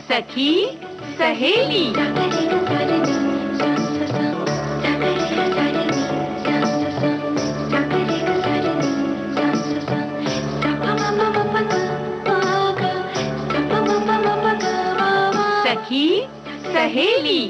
सखी सहेली। सखी सहेली।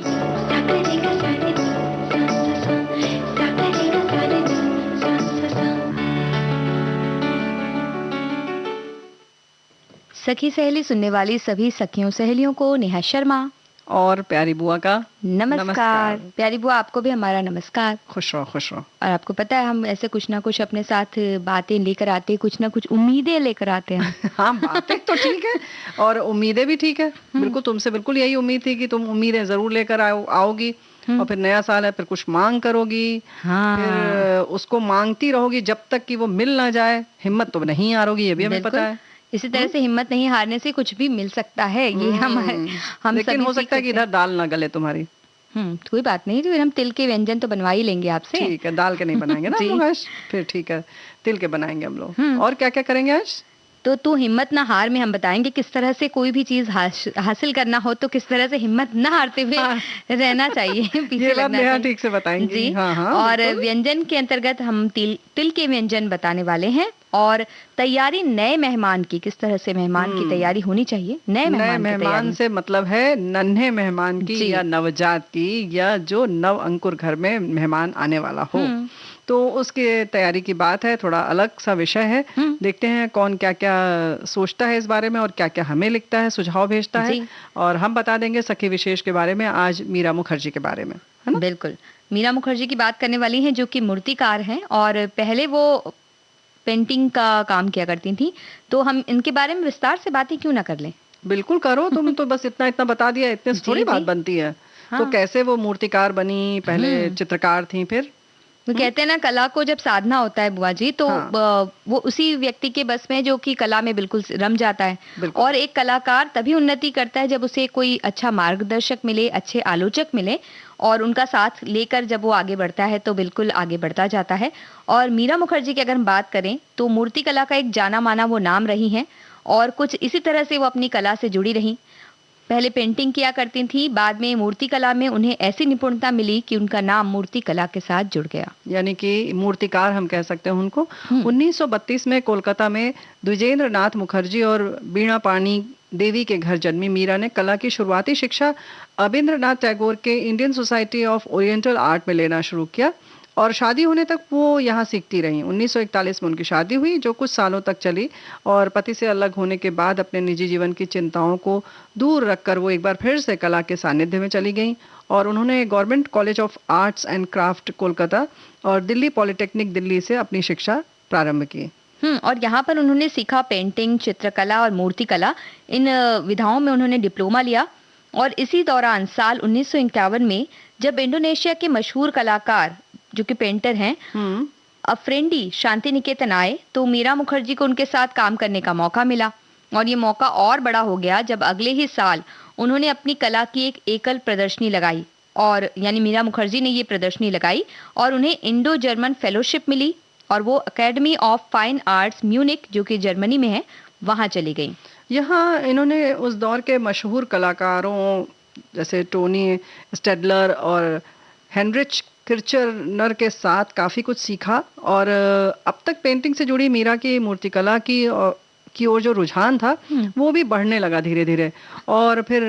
सखी सहेली सुनने वाली सभी सखियों सहेलियों को नेहा शर्मा और प्यारी बुआ का नमस्कार। प्यारी बुआ आपको भी हमारा नमस्कार। खुश रहो खुश रहो। और आपको पता है हम ऐसे कुछ ना कुछ अपने साथ बातें लेकर आते हैं, कुछ ना कुछ उम्मीदें लेकर आते हैं। हाँ, बातें तो ठीक है और उम्मीदें भी ठीक है। बिल्कुल तुमसे बिल्कुल यही उम्मीद थी कि तुम उम्मीदें जरूर लेकर आओगी और फिर नया साल है, फिर कुछ मांग करोगी। हाँ। फिर उसको मांगती रहोगी जब तक कि वो मिल ना जाए। हिम्मत तो नहीं हारोगी, ये भी हमें पता है। इसी तरह से हिम्मत नहीं हारने से कुछ भी मिल सकता है, ये हम लेकिन हो सकता है कि इधर दाल ना गले तुम्हारी। कोई बात नहीं, फिर हम तिल के व्यंजन तो बनवा ही लेंगे आपसे। ठीक है, दाल के नहीं बनाएंगे ना हम लोग आज। फिर ठीक है, तिल के बनाएंगे हम लोग। और क्या क्या करेंगे आज? तो तू हिम्मत ना हार में हम बताएंगे किस तरह से कोई भी चीज हासिल करना हो तो किस तरह से हिम्मत न हारते हुए रहना चाहिए, पीछे ये लगना चाहिए। ठीक से बताएंगे जी। हाँ, और व्यंजन के अंतर्गत हम तिल के व्यंजन बताने वाले हैं और तैयारी नए मेहमान की, किस तरह से मेहमान की तैयारी होनी चाहिए। नए मेहमान से मतलब है नन्हे मेहमान की या नवजात की, या जो नव अंकुर घर में मेहमान आने वाला हो, तो उसकी तैयारी की बात है। थोड़ा अलग सा विषय है। देखते हैं कौन क्या क्या सोचता है इस बारे में और क्या क्या हमें लिखता है, सुझाव भेजता है। और हम बता देंगे सखी विशेष के बारे में आज मीरा मुखर्जी के बारे में, है ना? बिल्कुल, मीरा मुखर्जी की बात करने वाली हैं जो कि मूर्तिकार हैं और पहले वो पेंटिंग का काम किया करती थी। तो हम इनके बारे में विस्तार से बातें क्यों ना कर लें? बिल्कुल करो। तुम तो बस इतना बता दिया, इतने से थोड़ी बात बनती है। तो कैसे वो मूर्तिकार बनी? पहले चित्रकार थी, फिर वो कहते हैं ना, कला को जब साधना होता है बुआ जी तो वो उसी व्यक्ति के बस में जो कि कला में बिल्कुल रम जाता है। और एक कलाकार तभी उन्नति करता है जब उसे कोई अच्छा मार्गदर्शक मिले, अच्छे आलोचक मिले और उनका साथ लेकर जब वो आगे बढ़ता है तो बिल्कुल आगे बढ़ता जाता है। और मीरा मुखर्जी की अगर हम बात करें तो मूर्ति कला का एक जाना माना वो नाम रही हैं और कुछ इसी तरह से वो अपनी कला से जुड़ी रही। पहले पेंटिंग किया करती थी, बाद में मूर्ति कला में उन्हें ऐसी निपुणता मिली कि उनका नाम मूर्ति कला के साथ जुड़ गया, यानी कि मूर्तिकार हम कह सकते हैं उनको। 1932 में कोलकाता में द्विजेंद्र नाथ मुखर्जी और वीणा पाणी देवी के घर जन्मी मीरा ने कला की शुरुआती शिक्षा अबिंद्रनाथ टैगोर के Indian society of oriental art में लेना शुरू किया और शादी होने तक वो यहाँ सीखती रही। 1941 में उनकी शादी हुई जो कुछ सालों तक चली और पति से अलग होने के बाद अपने निजी जीवन की चिंताओं को दूर रखकर वो एक बार फिर से कला के सानिध्य में चली गई और उन्होंने government college of arts and craft Kolkata और दिल्ली पॉलिटेक्निक दिल्ली से अपनी शिक्षा प्रारंभ की। और यहाँ पर उन्होंने सीखा पेंटिंग, चित्रकला और मूर्तिकला। इन विधाओं में उन्होंने डिप्लोमा लिया और इसी दौरान साल 1951 में जब इंडोनेशिया के मशहूर कलाकार जो कि पेंटर हैं अफ्रेंडी शांति निकेतन आए तो मीरा मुखर्जी को उनके साथ काम करने का मौका मिला। और ये मौका और बड़ा हो गया जब अगले ही साल उन्होंने अपनी कला की एक एकल प्रदर्शनी लगाई और यानी मीरा मुखर्जी ने ये प्रदर्शनी लगाई और उन्हें इंडो जर्मन फेलोशिप मिली और वो academy of fine arts Munich जो कि जर्मनी में है वहां चली गई। यहाँ इन्होंने उस दौर के मशहूर कलाकारों जैसे टोनी स्टेडलर और हेनरिच किर्चनर के साथ काफ़ी कुछ सीखा और अब तक पेंटिंग से जुड़ी मीरा की मूर्तिकला की ओर जो रुझान था वो भी बढ़ने लगा धीरे धीरे। और फिर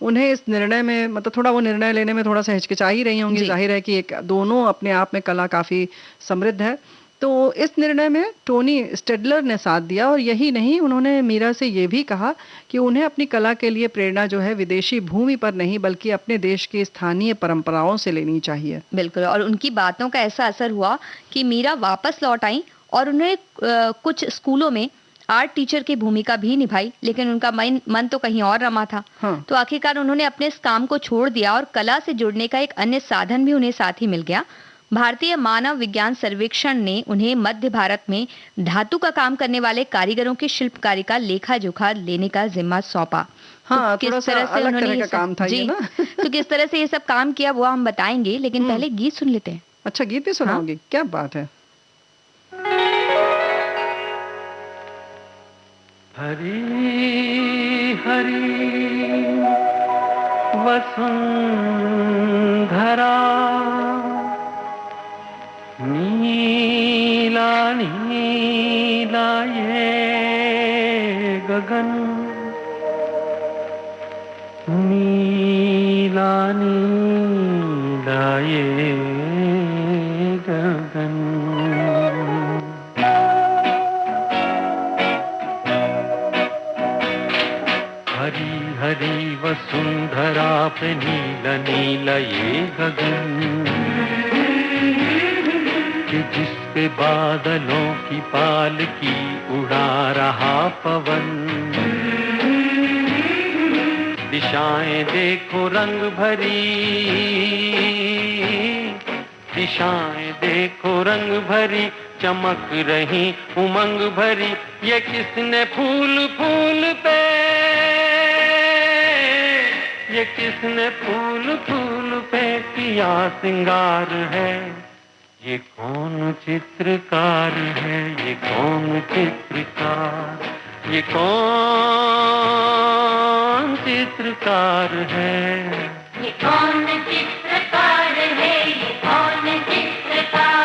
उन्हें इस निर्णय में मतलब थोड़ा वो निर्णय लेने में थोड़ा सा हिचकिचाई रही होंगी। जाहिर है कि एक दोनों अपने आप में कला काफ़ी समृद्ध है। तो इस निर्णय में टोनी स्टेडलर ने साथ दिया और यही नहीं, उन्होंने मीरा से ये भी कहा कि उन्हें अपनी कला के लिए प्रेरणा जो है विदेशी भूमि पर नहीं बल्कि अपने देश की स्थानीय परंपराओं से लेनी चाहिए। बिल्कुल, और उनकी बातों का ऐसा असर हुआ कि मीरा वापस लौट आई और उन्हें कुछ स्कूलों में आर्ट टीचर की भूमिका भी निभाई, लेकिन उनका मन तो कहीं और रमा था। तो आखिरकार उन्होंने अपने इस काम को छोड़ दिया और कला से जुड़ने का एक अन्य साधन भी उन्हें साथ ही मिल गया। भारतीय मानव विज्ञान सर्वेक्षण ने उन्हें मध्य भारत में धातु का काम करने वाले कारीगरों की शिल्पकारी का लेखा जोखा लेने का जिम्मा सौंपा हाँ, किस थोड़ा सा तरह से अलग उन्होंने तरह ये का सब काम था ये जी ना। तो किस तरह से ये सब काम किया वो हम बताएंगे, लेकिन पहले गीत सुन लेते हैं। अच्छा, गीत भी सुनाओगी? क्या बात है। हरी हरी वसुंधरा, नीला नीला ये गगन, नीला नीला ये गगन। हरी हरी वसुंधरा पे नीला नीला ये गगन, कि जिस पे बादलों की पालकी उड़ा रहा पवन। दिशाएं देखो रंग भरी, दिशाएं देखो रंग भरी, चमक रही उमंग भरी। ये किसने फूल फूल पे, ये किसने फूल फूल पे किया सिंगार है। ये कौन चित्रकार है, ये कौन चित्रकार, ये कौन चित्रकार है। ये कौन चित्रकार है, ये कौन चित्रकार।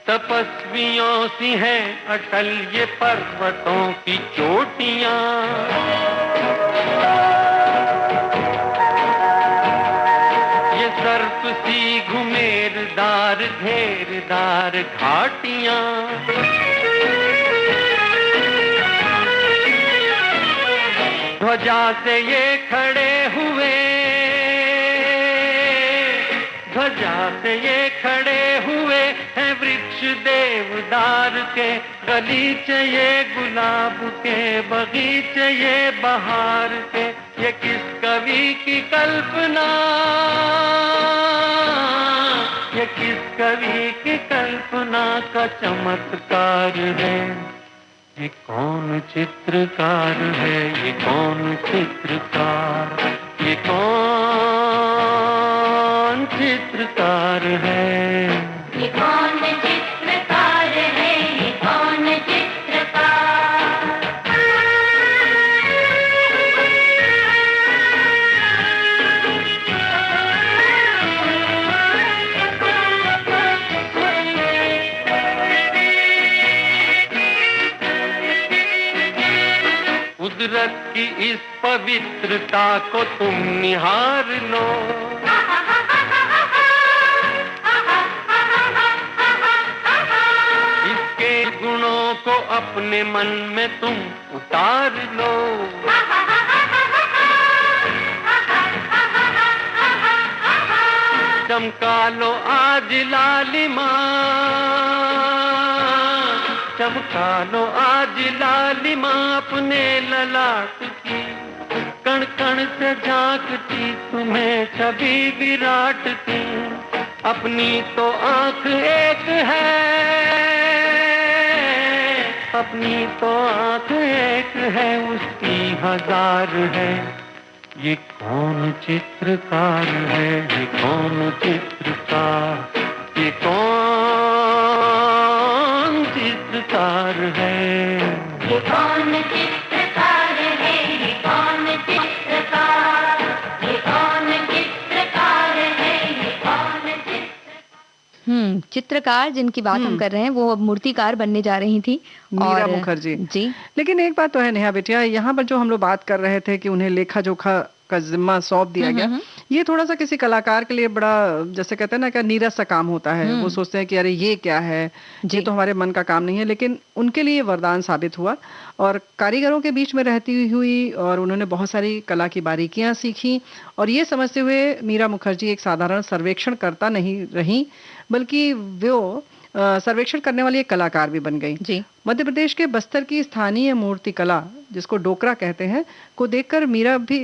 तपस्वियों सी हैं अटल ये पर्वतों की चोटियां, ये सर्प सी घुमेरदार घेरदार घाटियां। ध्वजा से ये खड़े हुए, ध्वजा से ये खड़े हुए हैं वृक्ष देवदार के। गलीचे ये गुलाब के, बगीचे ये बहार के। ये किस कवि की कल्पना, ये किस कवि की कल्पना का चमत्कार है। ये कौन चित्रकार है, ये कौन चित्रकार, ये कौन चित्रकार है। ये कौन चित्रकार है, ये कौन चित्रकार। कुदरत की इस पवित्रता को तुम निहार लो, इसके गुणों को अपने मन में तुम उतार लो। चमका लो आज लालिमा, चमका लो आज लालिमा अपने ललाट की। कण कण से झांकती तुम्हें छवि विराट की। अपनी तो आंख एक है, अपनी तो आंख एक है, उसकी हजार है। ये कौन चित्रकार है, ये कौन चित्रकार, ये कौन चित्रकार है। ये कौन चित्रकार है, ये कौन चित्रकार। ये कौन चित्रकार है, ये कौन चित्रकार। चित्रकार जिनकी बात हम कर रहे हैं वो अब मूर्तिकार बनने जा रही थी, मीरा मुखर्जी जी। लेकिन एक बात तो है नेहा बेटिया, यहाँ पर जो हम लोग बात कर रहे थे कि उन्हें लेखा जोखा का जिम्मा सौंप दिया गया, ये थोड़ा सा किसी कलाकार के लिए बड़ा, जैसे कहते हैं ना, क्या नीरस सा काम होता है। वो सोचते हैं कि अरे ये क्या है, ये तो हमारे मन का काम नहीं है, लेकिन उनके लिए वरदान साबित हुआ। और कारीगरों के बीच में रहती हुई और उन्होंने बहुत सारी कला की बारीकियां सीखी, और ये समझते हुए मीरा मुखर्जी एक साधारण सर्वेक्षण करता नहीं रही, बल्कि वो सर्वेक्षण करने वाली एक कलाकार भी बन गई। जी। मध्य प्रदेश के बस्तर की स्थानीय मूर्ति कला, जिसको डोकरा कहते हैं, को देखकर मीरा भी,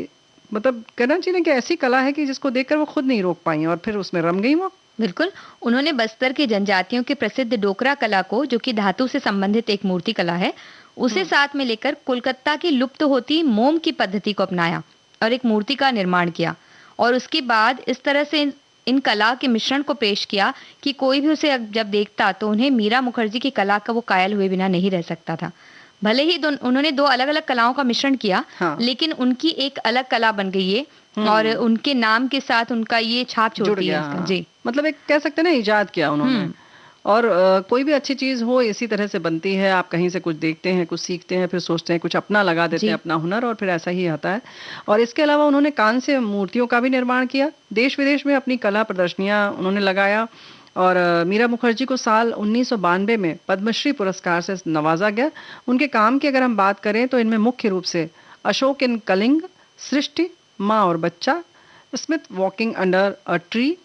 मतलब कहना चाहिए कि ऐसी कला है कि जिसको देखकर वो खुद नहीं रोक पाई और फिर उसमें रम गई वो। बिल्कुल, उन्होंने बस्तर की जनजातियों की प्रसिद्ध डोकरा कला को, जो कि धातु से संबंधित एक मूर्ति कला है, उसे साथ में लेकर कोलकाता की लुप्त होती मोम की पद्धति को अपनाया और एक मूर्ति का निर्माण किया। और उसके बाद इस तरह से इन कला के मिश्रण को पेश किया कि कोई भी उसे जब देखता तो उन्हें मीरा मुखर्जी की कला का वो कायल हुए बिना नहीं रह सकता था। भले ही उन्होंने दो अलग अलग कलाओं का मिश्रण किया, हाँ। लेकिन उनकी एक अलग कला बन गई है और उनके नाम के साथ उनका ये छाप जुड़ छोड़ती है गया। इसका। जी। मतलब एक कह सकते हैं ना, इजाद किया उन्होंने। और कोई भी अच्छी चीज हो इसी तरह से बनती है। आप कहीं से कुछ देखते हैं, कुछ सीखते हैं, फिर सोचते हैं, कुछ अपना लगा देते हैं, अपना हुनर, और फिर ऐसा ही आता है। और इसके अलावा उन्होंने कांस्य मूर्तियों का भी निर्माण किया। देश विदेश में अपनी कला प्रदर्शनियां उन्होंने लगाया। और मीरा मुखर्जी को साल 1992 में पद्मश्री पुरस्कार से नवाजा गया। उनके काम की अगर हम बात करें तो इनमें मुख्य रूप से अशोक इन कलिंग, सृष्टि, माँ और बच्चा, Smith walking under a tree,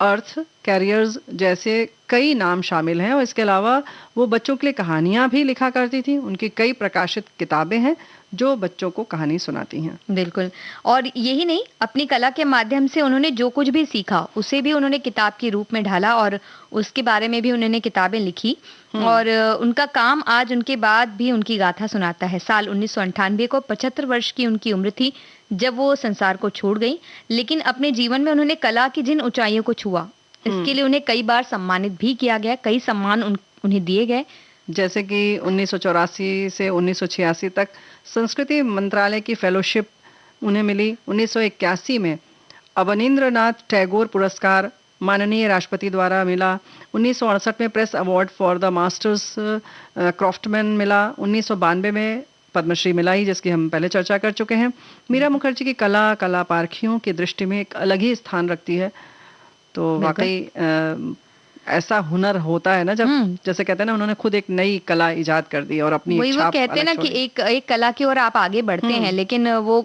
earth, carriers जैसे कई नाम शामिल हैं। और इसके अलावा वो बच्चों के लिए कहानियां भी लिखा करती थी। उनकी कई प्रकाशित किताबें हैं जो बच्चों को कहानी सुनाती हैं। बिल्कुल। और यही नहीं, अपनी कला के माध्यम से उन्होंने जो कुछ भी सीखा उसे भी उन्होंने किताब के रूप में ढाला और उसके बारे में भी उन्होंने किताबें लिखी। और उनका काम आज उनके बाद भी उनकी गाथा सुनाता है। साल 1998 को 75 वर्ष की उनकी उम्र थी जब वो संसार को छोड़ गई, लेकिन अपने जीवन में उन्होंने कला की जिन ऊंचाइयों को छुआ, इसके लिए उन्हें कई बार सम्मानित भी किया गया, कई सम्मान उन्हें दिए गए। जैसे कि 1984 से 1986 तक संस्कृति मंत्रालय की फेलोशिप उन्हें मिली। 1981 में अवनींद्रनाथ टैगोर पुरस्कार माननीय राष्ट्रपति द्वारा मिला। 1968 में press award for the masters craftsman मिला। 1992 में पद्मश्री मिला ही, जिसकी हम पहले चर्चा कर चुके हैं। मीरा मुखर्जी की कला पारखियों की दृष्टि में एक अलग ही स्थान रखती है। तो वाकई ऐसा हुनर होता है ना, जब जैसे कहते हैं ना, उन्होंने खुद एक नई कला इजाद कर दी और अपनी वही वो कहते हैं ना कि एक कला की ओर आप आगे बढ़ते हैं, लेकिन वो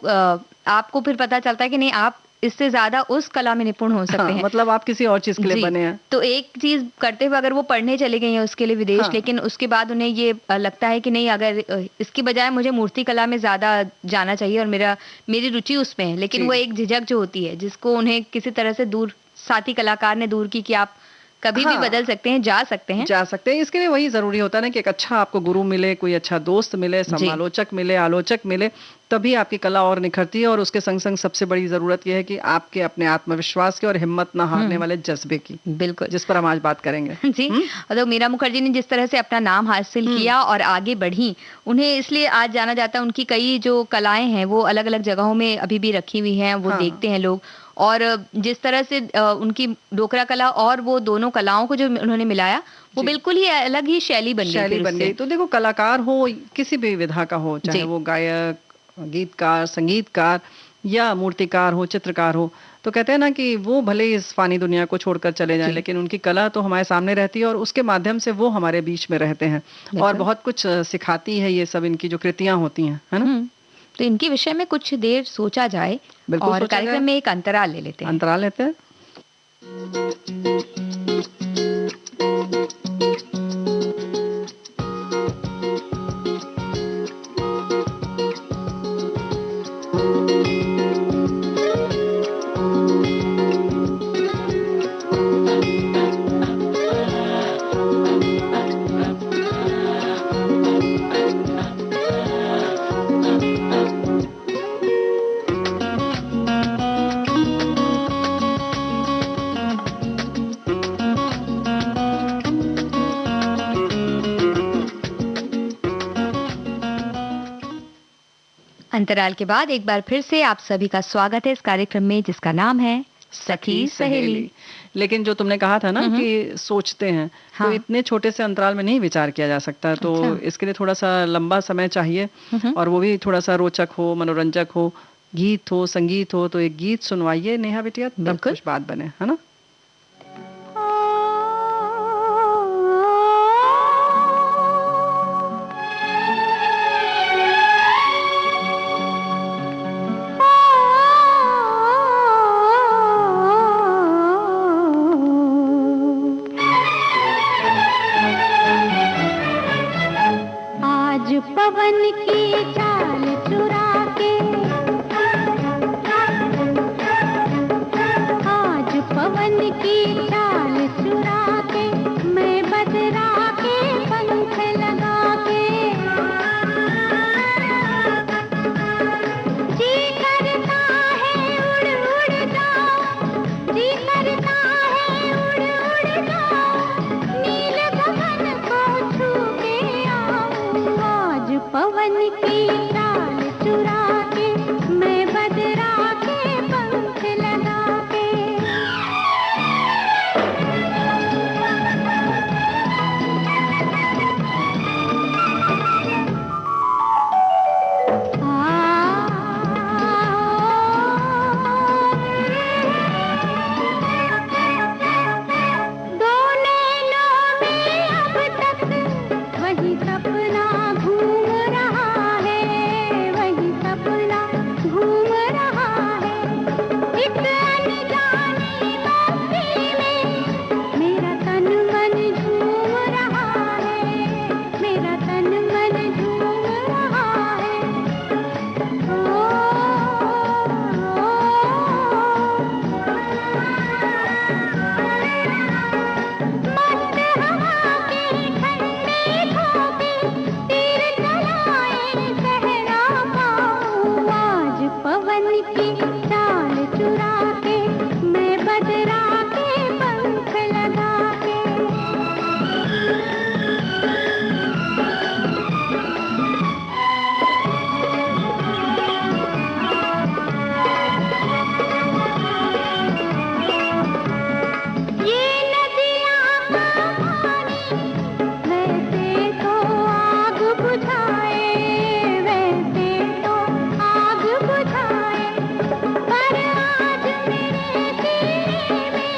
आपको फिर पता चलता है कि नहीं, आप इससे ज्यादा उस कला में निपुण हो सकते हैं। मतलब आप किसी और चीज के लिए बने हैं। तो एक चीज करते हुए अगर वो पढ़ने चले गए हैं उसके लिए विदेश, लेकिन उसके बाद उन्हें ये लगता है कि नहीं, अगर इसकी बजाय मुझे मूर्ति कला में ज्यादा जाना चाहिए और मेरी रुचि उसमें है, लेकिन वो एक झिझक जो होती है जिसको उन्हें किसी तरह से दूर साथी कलाकार ने दूर की कि आप कभी भी बदल सकते हैं, जा सकते हैं। इसके लिए वही जरूरी होता है ना कि एक अच्छा आपको गुरु मिले, कोई अच्छा दोस्त मिले, समालोचक मिले, आलोचक मिले, तभी आपकी कला और निखरती है। और उसके संग संग सबसे बड़ी जरूरत यह है कि आपके अपने आत्मविश्वास की और हिम्मत ना हारने वाले जज्बे की, बिल्कुल, जिस पर हम आज बात करेंगे। जी। तो मीरा मुखर्जी ने जिस तरह से अपना नाम हासिल किया और आगे बढ़ी, उन्हें इसलिए आज जाना जाता है। उनकी कई जो कलाएं हैं वो अलग अलग जगहों में अभी भी रखी हुई हैं, वो देखते हैं लोग। और जिस तरह से उनकी डोकरा कला और वो दोनों कलाओं को जो उन्होंने मिलाया, वो बिल्कुल ही अलग ही शैली बन गई। तो देखो, कलाकार हो किसी भी विधा का हो, चाहे वो गायक, गीतकार, संगीतकार या मूर्तिकार हो, चित्रकार हो, तो कहते हैं ना कि वो भले इस फानी दुनिया को छोड़कर चले जाएं, लेकिन उनकी कला तो हमारे सामने रहती है और उसके माध्यम से वो हमारे बीच में रहते हैं और बहुत कुछ सिखाती है। ये सब इनकी जो कृतियां होती हैं, है ना। तो इनके विषय में कुछ देर सोचा जाए और कार्यक्रम में एक अंतराल ले लेते हैं। अंतराल के बाद एक बार फिर से आप सभी का स्वागत है इस कार्यक्रम में, जिसका नाम है सखी सहेली। लेकिन जो तुमने कहा था ना कि सोचते हैं, तो इतने छोटे से अंतराल में नहीं विचार किया जा सकता। तो इसके लिए थोड़ा सा लंबा समय चाहिए और वो भी थोड़ा सा रोचक हो, मनोरंजक हो, गीत हो, संगीत हो। तो एक गीत सुनवाइए नेहा बिटिया, तब कुछ बात बने, है ना। पवन की चाल चुरा के, मैं बदरा के पंख लगा के, जी करता है उड़ उड़ जाऊं, जी करता है उड़ उड़ जाऊं, नील गगन को छू के आऊं। आज पवन की चाल चुरा के, मैं बदरा के पंख लगा के। दो नैनों में अब तक वही सपना घूम रहा है, वही सपना घूम रहा है। एक अनजानी मस्ती में मेरा तन मन झूम रहा है, मेरा तन मन झूम रहा है। मस्त हवा के ठंडे झोंके तीर चलाए सहरा पाऊं। आज पवन की चाल चुरा के, मैं बदरा के पंख लगा के। ये नदियाँ का पानी वैसे तो आग बुझाए, वैसे तो आग बुझाए, पर आज मेरे सीने में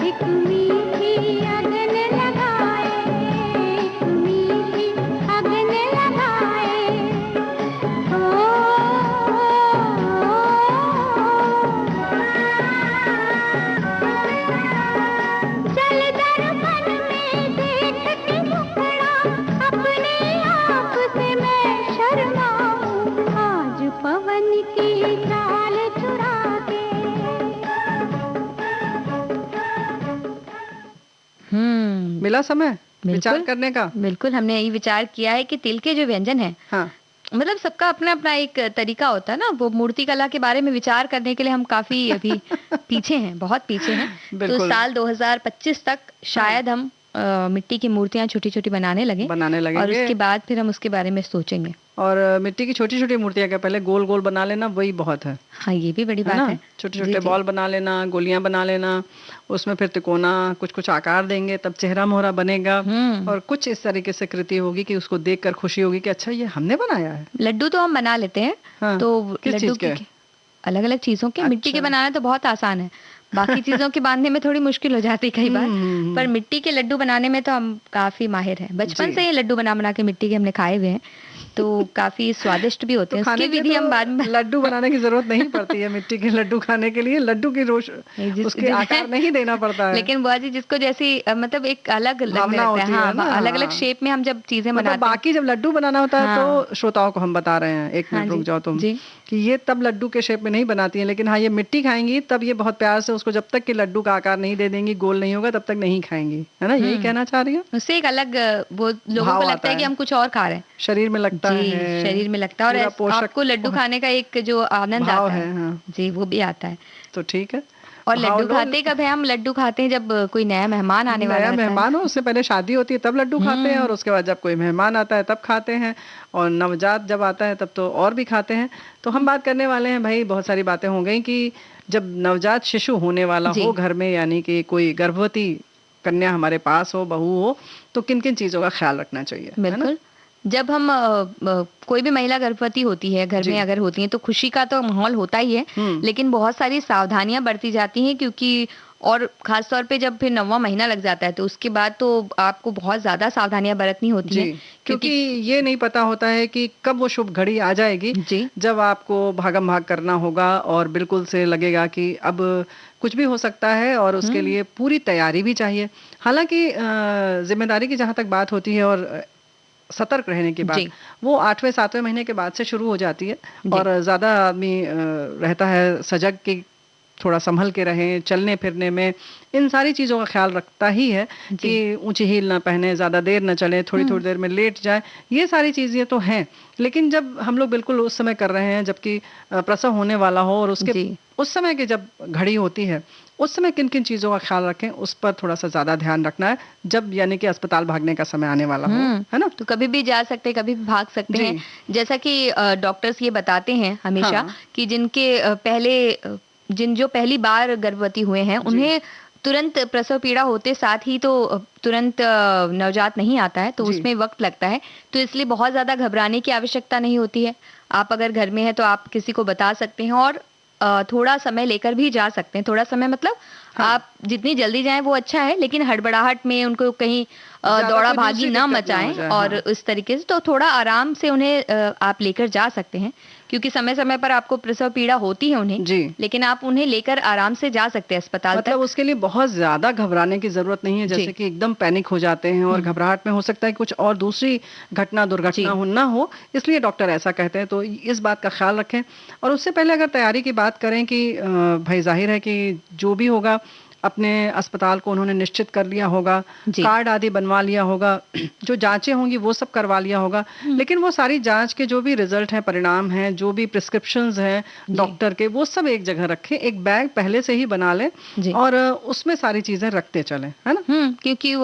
एक मीठी अगन लगाए, एक मीठी अगन लगाए। जल दर्पण में देखती मुखड़ा, अपने आप से मैं शर्माऊं। आज पवन की चाल चुरा के। मिला समय विचार बिल्कुल। करने का। बिल्कुल, हमने यही विचार किया है कि तिल के जो व्यंजन है, हाँ, मतलब सबका अपना अपना एक तरीका होता है ना। वो मूर्ति कला के बारे में विचार करने के लिए हम काफी अभी पीछे हैं, बहुत पीछे हैं। तो बिल्कुल। साल 2025 तक शायद हम मिट्टी की मूर्तियां छोटी छोटी बनाने लगे, बनाने और लगेंगे। उसके बाद फिर हम उसके बारे में सोचेंगे। और मिट्टी की छोटी छोटी मूर्तियां क्या, पहले गोल गोल बना लेना वही बहुत है हाँ, ये भी बड़ी बात ना। है। छोटे जी, छोटे जी। बॉल बना लेना, गोलियां बना लेना, उसमें फिर तिकोना कुछ कुछ आकार देंगे, तब चेहरा मोहरा बनेगा। और कुछ इस तरीके से कृति होगी कि उसको देखकर खुशी होगी कि अच्छा ये हमने बनाया है। लड्डू तो हम बना लेते हैं। हाँ, तो किस लड्डू चीज़ के? अलग अलग चीजों के। मिट्टी के अच्छा। बनाना तो बहुत आसान है, बाकी चीजों के बांधने में थोड़ी मुश्किल हो जाती है कई बार। पर मिट्टी के लड्डू बनाने में तो हम काफी माहिर हैं। बचपन जी। से ही लड्डू बना बना के मिट्टी के हमने खाए हुए हैं, तो काफी स्वादिष्ट भी होते हैं। खाने उसकी के विधि तो हम बाद में लड्डू बनाने की जरूरत नहीं पड़ती है। मिट्टी के लड्डू खाने के लिए लड्डू की उसके आकार नहीं देना पड़ता है। लेकिन बुआ जी, जिसको जैसी मतलब एक अलग लगने भावना लगता होती है। है ना। हाँ, अलग अलग शेप में हम जब चीजें मतलब बनाते हैं। बाकी जब लड्डू बनाना होता है हाँ। तो श्रोताओं को हम बता रहे हैं, एक हाँ मिनट जी, रुक जाओ तुम, जी। कि ये तब लड्डू के शेप में नहीं बनाती हैं, लेकिन हाँ ये मिट्टी खाएंगी तब ये बहुत प्यार से उसको, जब तक कि लड्डू का आकार नहीं दे देंगी, गोल नहीं होगा, तब तक नहीं खाएंगी, है ना। यही कहना चाह रही हो। उससे एक अलग वो लोगों भाव को आता लगता है कि है। हम कुछ और खा रहे हैं। शरीर में लगता जी, है, शरीर में लगता है। और पूरा पोषक आपको लड्डू खाने का एक जो आनंद भाव आता है, है, हाँ। जी, वो भी आता है। तो ठीक है। और भाव लड्डू लो। खाते कब है हम? लड्डू खाते हैं जब कोई नया मेहमान आने वाला नया रहता है। मेहमान हो, उससे पहले शादी होती है तब लड्डू खाते हैं, और उसके बाद जब कोई मेहमान आता है तब खाते हैं, और नवजात जब आता है तब तो और भी खाते हैं। तो हम बात करने वाले हैं भाई, बहुत सारी बातें हो गई कि जब नवजात शिशु होने वाला जी। हो घर में, यानी कि कोई गर्भवती कन्या हमारे पास हो, बहू हो, तो किन किन चीजों का ख्याल रखना चाहिए, है ना? बिल्कुल। जब हम कोई भी महिला गर्भवती होती है घर जी। में अगर होती है तो खुशी का तो माहौल होता ही है, लेकिन बहुत सारी सावधानियां बरती जाती हैं, क्योंकि और खास तौर पे जब फिर 9वां महीना लग जाता है तो उसके बाद तो आपको बहुत ज्यादा सावधानियां बरतनी होती जी, हैं, क्योंकि ये नहीं पता होता है कि कब वो शुभ घड़ी आ जाएगी जी। जब आपको भागम भाग करना होगा, और बिल्कुल से लगेगा कि अब कुछ भी हो सकता है, और उसके लिए पूरी तैयारी भी चाहिए। हालांकि जिम्मेदारी की जहां तक बात होती है और सतर्क रहने की बात, जी। वो 8वें 7वें महीने के बाद से शुरू हो जाती है, और ज्यादा आदमी रहता है सजग कि थोड़ा संभल के रहें, चलने फिरने में इन सारी चीज़ों का ख्याल रखता ही है कि ऊंची हील ना पहने, ज़्यादा देर ना चले, थोड़ी थोड़ी देर में लेट जाए। ये सारी चीज़ें तो हैं, लेकिन जब हम लोग बिल्कुल उस समय कर रहे हैं जबकि प्रसव होने वाला हो और उसके उस समय की जब घड़ी होती है, उस समय किन किन चीज़ों का ख्याल रखें, उस पर थोड़ा सा ज़्यादा ध्यान रखना है जब यानी कि अस्पताल भागने का समय आने वाला हो, है ना। तो कभी भी जा सकते हैं, कभी भी भाग सकते हैं। जैसा कि डॉक्टर्स ये बताते हैं हमेशा कि जिनके जो पहली बार गर्भवती हुए हैं उन्हें तुरंत प्रसव पीड़ा होते साथ ही तो तुरंत नवजात नहीं आता है, तो उसमें वक्त लगता है। तो इसलिए बहुत ज्यादा घबराने की आवश्यकता नहीं होती है। आप अगर घर में है तो आप किसी को बता सकते हैं और थोड़ा समय लेकर भी जा सकते हैं। थोड़ा समय मतलब आप जितनी जल्दी जाएं वो अच्छा है, लेकिन हड़बड़ाहट में उनको कहीं दौड़ा भागी ना मचाएं और इस तरीके से तो थोड़ा आराम से उन्हें आप लेकर जा सकते हैं, क्योंकि समय समय पर आपको प्रसव पीड़ा होती है उन्हें, लेकिन आप उन्हें लेकर आराम से जा सकते हैं अस्पताल तक। मतलब उसके लिए बहुत ज्यादा घबराने की जरूरत नहीं है, जैसे कि एकदम पैनिक हो जाते हैं और घबराहट में हो सकता है कुछ और दूसरी दुर्घटना ना हो, इसलिए डॉक्टर ऐसा कहते हैं। तो इस बात का ख्याल रखें। और उससे पहले अगर तैयारी की बात करें कि भाई जाहिर है कि जो भी होगा अपने अस्पताल को उन्होंने निश्चित कर लिया होगा, कार्ड आदि बनवा लिया होगा, जो जांचें होंगी वो सब करवा लिया होगा, लेकिन वो सारी जांच के जो भी रिजल्ट हैं, परिणाम हैं, जो भी प्रिस्क्रिप्शंस हैं डॉक्टर के, वो सब एक जगह रखें, एक बैग पहले से ही बना लें और उसमें सारी चीजें रखते चलें, है ना। क्योंकि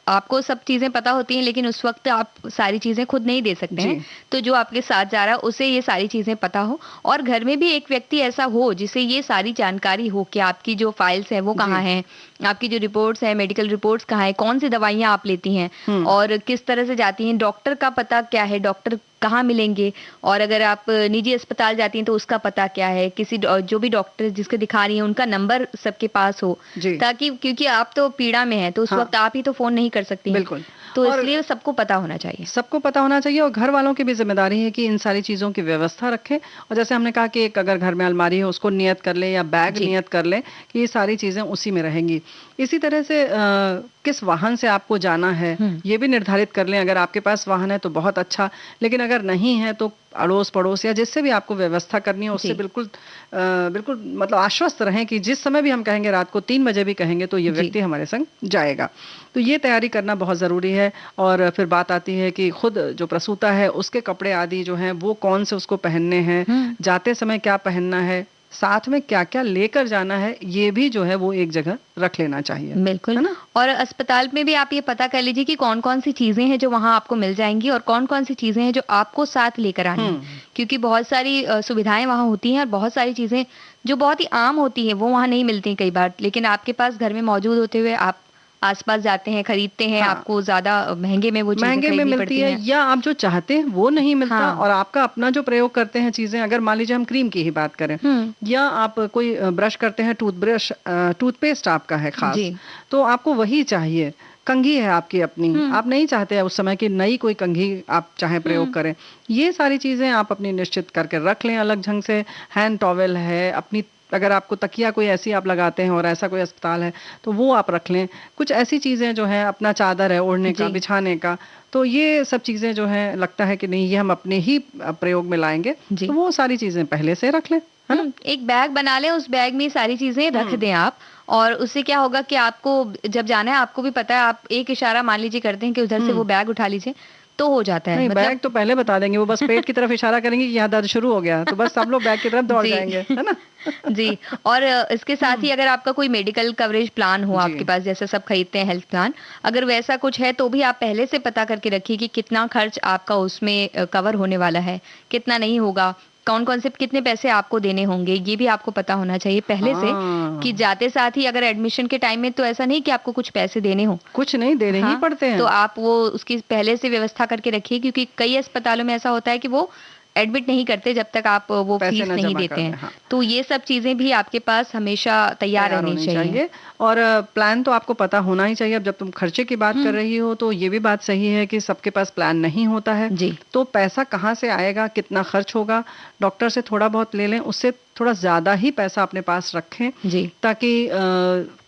आपको सब चीजें पता होती हैं, लेकिन उस वक्त आप सारी चीजें खुद नहीं दे सकते हैं, तो जो आपके साथ जा रहा है उसे ये सारी चीजें पता हो, और घर में भी एक व्यक्ति ऐसा हो जिसे ये सारी जानकारी हो कि आपकी जो फाइल्स है वो कहाँ हैं, आपकी जो रिपोर्ट्स है, मेडिकल रिपोर्ट्स कहाँ है, कौन सी दवाइयाँ आप लेती हैं और किस तरह से जाती हैं, डॉक्टर का पता क्या है, डॉक्टर कहाँ मिलेंगे, और अगर आप निजी अस्पताल जाती हैं तो उसका पता क्या है, किसी जो भी डॉक्टर जिसके दिखा रही हैं उनका नंबर सबके पास हो, ताकि क्योंकि आप तो पीड़ा में हैं तो उस वक्त आप ही तो फोन नहीं कर सकती हैं। बिल्कुल, तो इसलिए सबको पता होना चाहिए, सबको पता होना चाहिए। और घर वालों की भी जिम्मेदारी है कि इन सारी चीजों की व्यवस्था रखें। और जैसे हमने कहा कि एक अगर घर में अलमारी है उसको नियत कर ले या बैग नियत कर ले कि ये सारी चीजें उसी में रहेंगी। इसी तरह से किस वाहन से आपको जाना है ये भी निर्धारित कर लें। अगर आपके पास वाहन है तो बहुत अच्छा, लेकिन अगर नहीं है तो अड़ोस पड़ोस या जिससे भी आपको व्यवस्था करनी है उससे बिल्कुल मतलब आश्वस्त रहें कि जिस समय भी हम कहेंगे, रात को 3 बजे भी कहेंगे तो ये व्यक्ति हमारे संग जाएगा। तो ये तैयारी करना बहुत ज़रूरी है। और फिर बात आती है कि खुद जो प्रसूता है उसके कपड़े आदि जो हैं वो कौन से उसको पहनने हैं, जाते समय क्या पहनना है, साथ में क्या क्या लेकर जाना है, ये भी जो है वो एक जगह रख लेना चाहिए। बिल्कुल, है ना। और अस्पताल में भी आप ये पता कर लीजिए कि कौन कौन सी चीजें हैं जो वहां आपको मिल जाएंगी और कौन कौन सी चीजें हैं जो आपको साथ लेकर आनी है, क्योंकि बहुत सारी सुविधाएं वहां होती हैं और बहुत सारी चीजें जो बहुत ही आम होती हैं वो वहां नहीं मिलती कई बार, लेकिन आपके पास घर में मौजूद होते हुए आप आसपास जाते हैं, खरीदते हैं, आपको ज्यादा महंगे में वो चीजें महंगे में मिलती है या आप जो चाहते हैं वो नहीं मिलता। और आपका अपना जो प्रयोग करते हैं चीजें, अगर मान लीजिए हम क्रीम की ही बात करें या आप कोई ब्रश करते हैं, टूथपेस्ट आपका है खास, तो आपको वही चाहिए। कंघी है आपकी अपनी, आप नहीं चाहते हैं उस समय की नई कोई कंघी आप चाहे प्रयोग करें, ये सारी चीजें आप अपनी निश्चित करके रख लें अलग ढंग से। हैंड टॉवेल है अपनी, अगर आपको तकिया कोई ऐसी आप लगाते हैं और ऐसा कोई अस्पताल है तो वो आप रख लें। कुछ ऐसी चीज़ें जो है, अपना चादर है ओढ़ने का, बिछाने का, तो ये सब चीज़ें जो है लगता है कि नहीं ये हम अपने ही प्रयोग में लाएंगे, तो वो सारी चीज़ें पहले से रख लें, है ना। एक बैग बना लें, उस बैग में सारी चीज़ें रख दें आप, और उससे क्या होगा कि आपको जब जाना है आपको भी पता है, आप एक इशारा मान लीजिए करते हैं कि उधर से वो बैग उठा लीजिए तो हो जाता है। नहीं, बैग तो पहले बता देंगे, वो बस पेट की तरफ इशारा करेंगे कि यहाँ दर्द शुरू हो गया, तो बस सब लोग बैग की तरफ दौड़ जाएंगे, है ना। जी, और इसके साथ ही अगर आपका कोई मेडिकल कवरेज प्लान हो आपके पास, जैसे सब खरीदते हैं हेल्थ प्लान, अगर वैसा कुछ है तो भी आप पहले से पता करके रखिए कि कितना खर्च आपका उसमें कवर होने वाला है, कितना नहीं होगा, कौन कौन से कितने पैसे आपको देने होंगे, ये भी आपको पता होना चाहिए पहले से, कि जाते साथ ही अगर एडमिशन के टाइम में तो ऐसा नहीं कि आपको कुछ पैसे देने हो, कुछ नहीं देने ही पड़ते हैं, तो आप वो उसकी पहले से व्यवस्था करके रखिए, क्योंकि कई अस्पतालों में ऐसा होता है कि वो एडमिट नहीं करते जब तक आप वो फीस नहीं देते हैं। तो ये सब चीजें भी आपके पास हमेशा तैयार रहनी चाहिए। और प्लान तो आपको पता होना ही चाहिए। अब जब तुम खर्चे की बात कर रही हो तो ये भी बात सही है कि सबके पास प्लान नहीं होता है, तो पैसा कहाँ से आएगा, कितना खर्च होगा, डॉक्टर से थोड़ा बहुत ले लें, उससे थोड़ा ज़्यादा ही पैसा अपने पास रखें जी। ताकि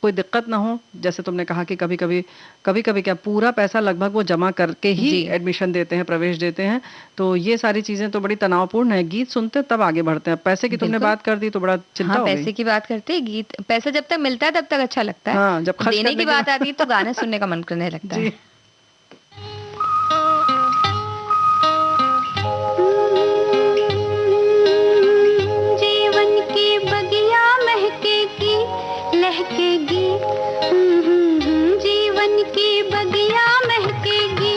कोई दिक्कत ना हो। जैसे तुमने कहा कि कभी कभी क्या पूरा पैसा लगभग वो जमा करके ही जी। एडमिशन देते हैं, प्रवेश देते हैं। तो ये सारी चीज़ें तो बड़ी तनावपूर्ण है। गीत सुनते तब आगे बढ़ते हैं। पैसे की तुमने बिल्कुल। बात कर दी तो बड़ा चिंता हाँ, हो गई। पैसे की बात करते हैं, गीत पैसा जब तक मिलता है तब तक अच्छा लगता है। हाँ, जब खर्च देने करने की बात आती है तो गाना सुनने का मन करने लगता जी। है। जीवन की बगिया महकेगी लहकेगी, जीवन की बगिया महकेगी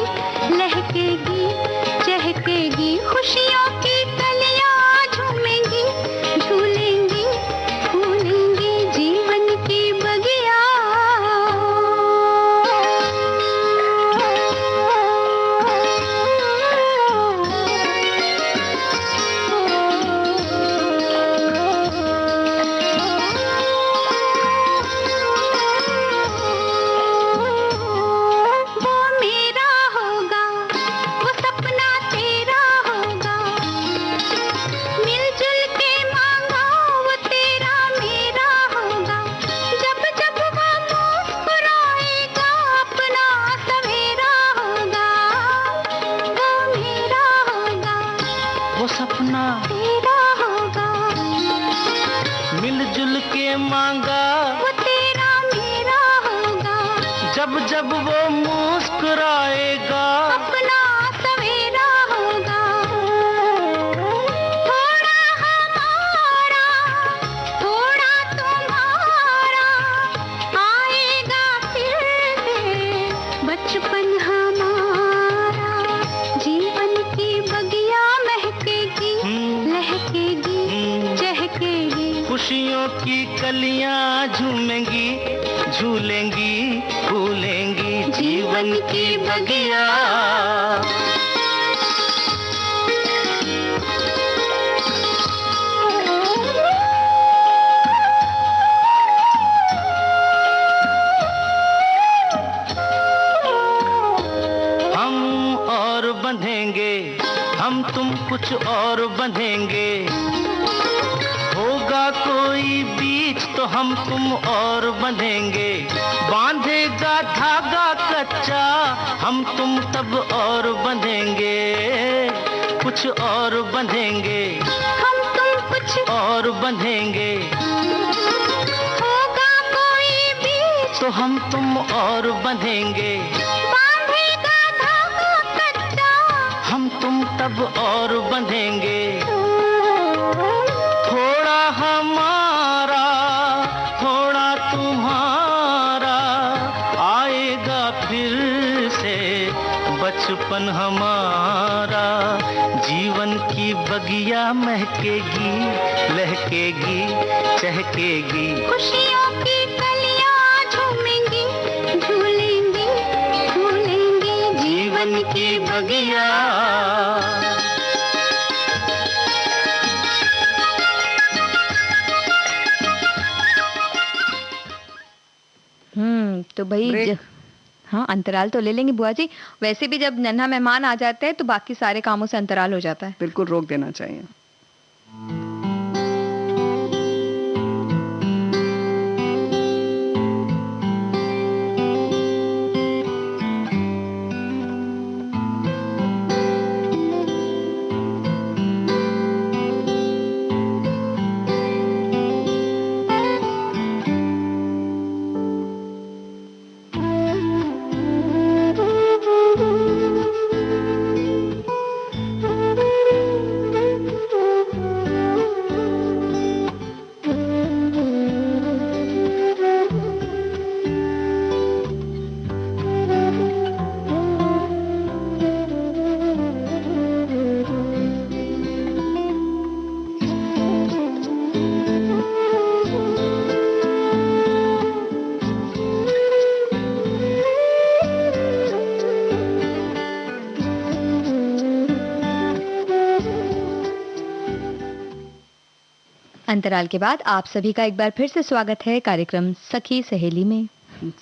लहकेगी चहकेगी, खुशियों की कलियां झूमेंगी झूलेंगी फूलेंगी, जीवन की बगिया। वो मेरा होगा, वो सपना तेरा होगा, मिलजुल के मांगा वो तेरा मेरा होगा, जब जब वो मुस्कुराएगा अपना सवेरा होगा, वो मेरा होगा, वो सपना तेरा होगा, मिलजुल के मांगा, वो तेरा मेरा होगा, जब जब वो मुस्कुराएगा, अपना सवेरा होगा, थोड़ा हमारा थोड़ा तुम्हारा, आएगा फिर से बचपन हमारा, जीवन की बगिया महकेगी लहकेगी चहकेगी, खुशियों की कलियां झूमेंगी झूलेंगी फूलेंगी, जीवन की बगिया। हम और बंधेंगे, हम तुम कुछ और बंधेंगे, होगा कोई बीच तो हम तुम और बंधेंगे, बांधेगा धागा कच्चा हम तुम तब और बंधेंगे, कुछ और बंधेंगे, हम तुम कुछ और बंधेंगे, होगा कोई बीच तो हम तुम और बंधेंगे, बांधेगा धागा कच्चा, हम तुम तब और बंधेंगे, थोड़ा हमारा थोड़ा तुम्हारा, आएगा फिर से बचपन हमारा, जीवन की बगिया महकेगी लहकेगी चहकेगी, खुशियों की कलियां झूमेंगी झूलेंगी फूलेंगी, जीवन की बगिया। तो भाई ब्रेक। हाँ, अंतराल तो ले लेंगे बुआ जी। वैसे भी जब नन्हा मेहमान आ जाते हैं तो बाकी सारे कामों से अंतराल हो जाता है। बिल्कुल रोक देना चाहिए। अंतराल के बाद आप सभी का एक बार फिर से स्वागत है कार्यक्रम सखी सहेली में।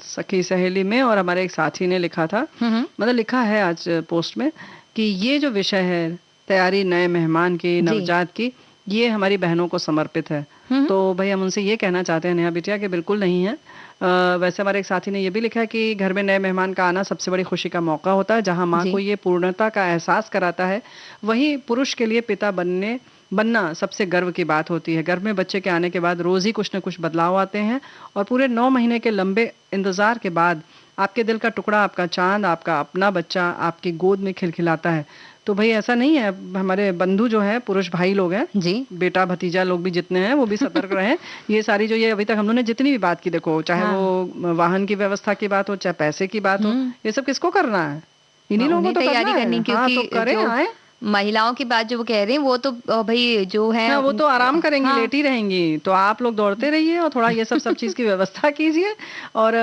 सखी सहेली में। और हमारे एक साथी ने लिखा था, मतलब लिखा है आज पोस्ट में, कि ये जो विषय है तैयारी नए मेहमान की, नवजात की, ये हमारी बहनों को समर्पित है। तो भाई हम उनसे ये कहना चाहते हैं नेहा बिटिया कि बिल्कुल नहीं है। वैसे हमारे एक साथी ने ये भी लिखा है कि घर में नए मेहमान का आना सबसे बड़ी खुशी का मौका होता है। जहां माँ जी। को ये पूर्णता का एहसास कराता है, वहीं पुरुष के लिए पिता बनना सबसे गर्व की बात होती है। घर में बच्चे के आने के बाद रोज ही कुछ न कुछ बदलाव आते हैं और पूरे 9 महीने के लंबे इंतजार के बाद आपके दिल का टुकड़ा, आपका चांद, आपका अपना बच्चा आपकी गोद में खिलखिलाता है। तो भाई ऐसा नहीं है, हमारे बंधु जो है, पुरुष भाई लोग हैं जी, बेटा भतीजा लोग भी जितने हैं वो भी सतर्क रहें। ये सारी जो ये अभी तक हम लोगों ने जितनी भी बात की, देखो चाहे हाँ। वो वाहन की व्यवस्था की बात हो, चाहे पैसे की बात हो, ये सब किसको करना है? इन्हीं लोगों को उन्हें तो तैयारी करना करनी, है। हाँ, क्योंकि तो करें, जो आए। महिलाओं की बात जो वो कह रहे हैं वो तो भाई जो है हाँ, वो तो आराम करेंगी, हाँ। लेटी रहेंगी। तो आप लोग दौड़ते रहिए और थोड़ा ये सब चीज की व्यवस्था कीजिए। और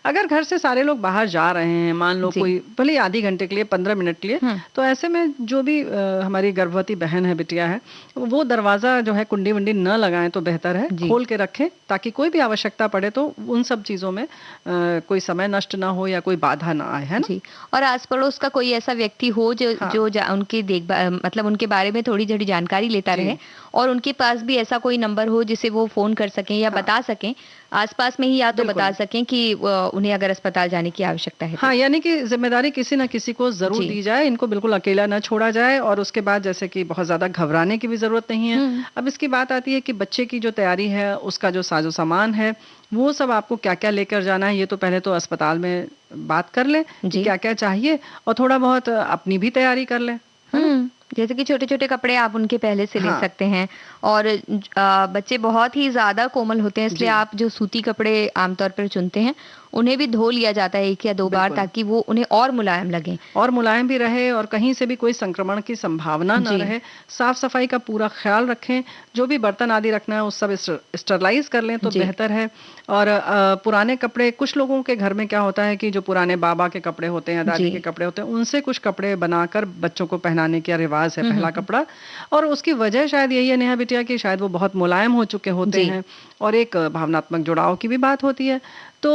अगर घर से सारे लोग बाहर जा रहे हैं, मान लो जी। कोई भले आधी घंटे के लिए, 15 मिनट के लिए, तो ऐसे में जो भी हमारी गर्भवती बहन है, बिटिया है, वो दरवाजा जो है कुंडी वंडी न लगाएं तो बेहतर है, जी। खोल के रखें, ताकि कोई भी आवश्यकता पड़े तो उन सब चीजों में कोई समय नष्ट ना हो या कोई बाधा ना आए, है ना? जी, और आस पड़ोस का कोई ऐसा व्यक्ति हो जो हाँ। उनकी देखभाल, मतलब उनके बारे में थोड़ी जड़ी जानकारी लेता जी। रहे, और उनके पास भी ऐसा कोई नंबर हो जिसे वो फोन कर सकें या हाँ। बता सकें आसपास में ही, या तो बिल्कुल। बता सकें कि उन्हें अगर अस्पताल जाने की आवश्यकता है तो। हाँ, यानी कि जिम्मेदारी किसी न किसी को जरूर जी। दी जाए, इनको बिल्कुल अकेला न छोड़ा जाए। और उसके बाद जैसे कि बहुत ज्यादा घबराने की भी जरूरत नहीं है। अब इसकी बात आती है कि बच्चे की जो तैयारी है, उसका जो साजो सामान है, वो सब आपको क्या क्या लेकर जाना है, ये तो पहले तो अस्पताल में बात कर लें कि जी। क्या क्या चाहिए, और थोड़ा बहुत अपनी भी तैयारी कर लें। जैसे कि छोटे छोटे कपड़े आप उनके पहले से ले हाँ। सकते हैं, और बच्चे बहुत ही ज्यादा कोमल होते हैं, इसलिए जी। आप जो सूती कपड़े आमतौर पर चुनते हैं उन्हें भी धो लिया जाता है 1 या 2 बार, बिल्कुल। ताकि वो उन्हें और मुलायम लगे। और मुलायम भी रहे और कहीं से भी कोई संक्रमण की संभावना न जी। रहे। साफ सफाई का पूरा ख्याल रखें, जो भी बर्तन आदि रखना है उस सब स्टरलाइज कर लें तो जी। बेहतर है। और पुराने कपड़े, कुछ लोगों के घर में क्या होता है कि जो पुराने बाबा के कपड़े होते हैं, दादी जी। के कपड़े होते हैं, उनसे कुछ कपड़े बनाकर बच्चों को पहनाने का रिवाज है, पहला कपड़ा। और उसकी वजह शायद यही है नेहा बिटिया कि शायद वो बहुत मुलायम हो चुके होते जी। हैं, और एक भावनात्मक जुड़ाव की भी बात होती है। तो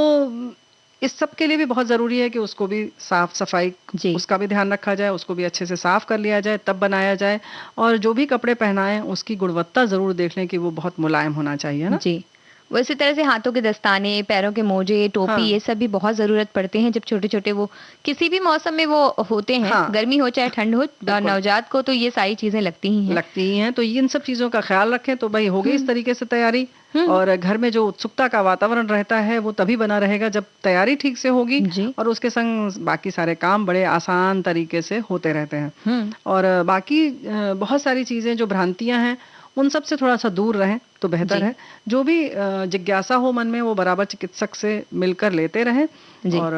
इस सब के लिए भी बहुत ज़रूरी है कि उसको भी साफ सफाई, जी। उसका भी ध्यान रखा जाए, उसको भी अच्छे से साफ कर लिया जाए, तब बनाया जाए। और जो भी कपड़े पहनाएं उसकी गुणवत्ता ज़रूर देख लें कि वो बहुत मुलायम होना चाहिए ना। जी, वो इसी तरह से हाथों के दस्ताने, पैरों के मोजे, टोपी, हाँ। ये सब भी बहुत ज़रूरत पड़ते हैं जब छोटे-छोटे वो किसी भी मौसम में वो होते हैं, हाँ। गर्मी हो चाहे ठंड हो, बिल्कुल। नवजात को तो ये सारी चीज़ें लगती ही हैं। लगती ही हैं। तो इन सब चीज़ों का ख्याल रखें तो भाई हो गई इस तरीके से तैयारी। और घर में जो उत्सुकता का वातावरण रहता है वो तभी बना रहेगा जब तैयारी ठीक से होगी, जी। और उसके संग बाकी सारे काम बड़े आसान तरीके से होते रहते हैं। और बाकी बहुत सारी चीज़ें जो भ्रांतियां हैं उन सब से थोड़ा सा दूर रहें तो बेहतर जी। है। जो भी जिज्ञासा हो मन में वो बराबर चिकित्सक से मिलकर लेते रहें। जी। और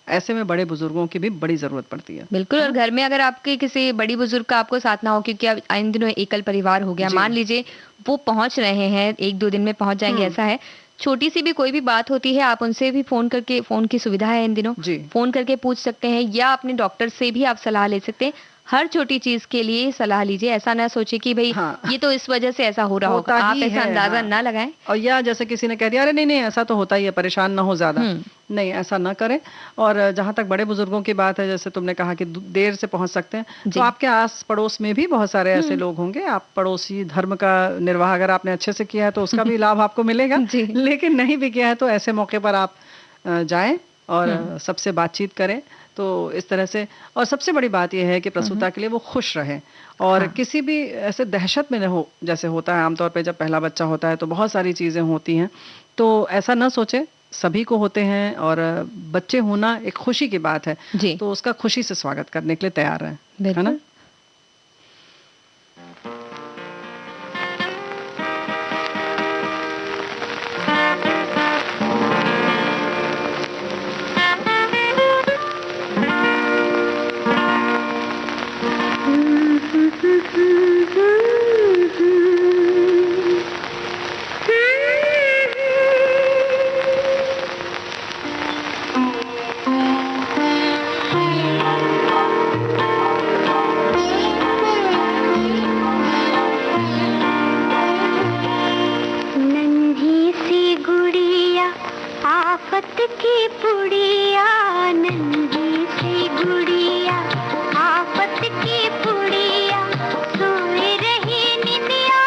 ऐसे में बड़े बुजुर्गों की भी बड़ी जरूरत पड़ती है। बिल्कुल, और घर में अगर आपके किसी बड़ी बुजुर्ग का आपको साथ ना हो, क्योंकि अब इन दिनों एकल परिवार हो गया, जी। मान लीजिए वो पहुंच रहे हैं, 1-2 दिन में पहुंच जाएंगे, ऐसा है, छोटी सी भी कोई भी बात होती है आप उनसे भी फोन करके, फोन की सुविधा है इन दिनों, जी। फोन करके पूछ सकते हैं, या अपने डॉक्टर से भी आप सलाह ले सकते हैं। हर छोटी चीज के लिए सलाह लीजिए, ऐसा ना सोचे कि भाई हाँ। ये तो इस वजह से ऐसा हो रहा होगा, होता आप ही ऐसा है, अंदाजा हाँ। ना लगाएं। और या जैसे किसी ने कह दिया अरे नहीं नहीं ऐसा तो होता ही है, परेशान ना हो ज्यादा, नहीं ऐसा ना करें। और जहां तक बड़े बुजुर्गों की बात है, जैसे तुमने कहा कि देर से पहुंच सकते हैं, जी। तो आपके आस पड़ोस में भी बहुत सारे ऐसे लोग होंगे। आप पड़ोसी धर्म का निर्वाह अगर आपने अच्छे से किया है तो उसका भी लाभ आपको मिलेगा। जी। लेकिन नहीं भी किया है तो ऐसे मौके पर आप जाएं और सबसे बातचीत करें। तो इस तरह से, और सबसे बड़ी बात यह है कि प्रसूता के लिए वो खुश रहें और किसी भी ऐसे दहशत में न हो। जैसे होता है आमतौर पे जब पहला बच्चा होता है तो बहुत सारी चीज़ें होती हैं, तो ऐसा ना सोचे, सभी को होते हैं और बच्चे होना एक खुशी की बात है। जी। तो उसका खुशी से स्वागत करने के लिए तैयार रहें, है ना। बिल्कुल। नन्ही सी गुड़िया आफत की पुड़िया, नन्ही सी गुड़िया आफत की पुड़िया, सोए रही निमिया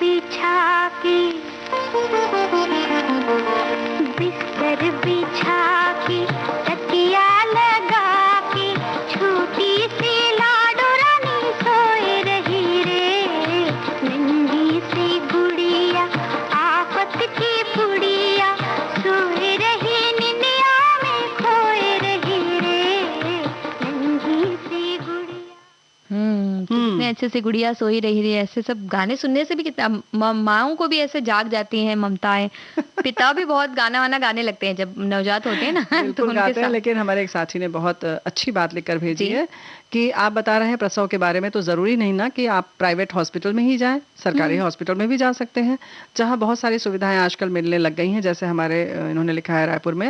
बिछा के, बिस्तर बिछा के, तकिया लगा के, छोटी सी लाडो रानी सोए रही रे। नन्ही सी गुड़िया आफत की पुड़िया, सोए रही निंदिया में खोए रही रे। नन्ही सी गुड़िया। कितने अच्छे से गुड़िया सोई रही रही, ऐसे सब गाने सुनने से भी कितना माँओं को भी ऐसे जाग जाती हैं ममताएं। पिता भी बहुत गाना वाना गाने लगते हैं जब नवजात होते हैं ना। तो बिल्कुल उनके गाते हैं, साथ लेकिन हमारे एक साथी ने बहुत अच्छी बात लिखकर भेजी जी। है कि आप बता रहे हैं प्रसव के बारे में, तो ज़रूरी नहीं ना कि आप प्राइवेट हॉस्पिटल में ही जाएं, सरकारी हॉस्पिटल में भी जा सकते हैं, जहां बहुत सारी सुविधाएं आजकल मिलने लग गई हैं। जैसे हमारे इन्होंने लिखा है रायपुर में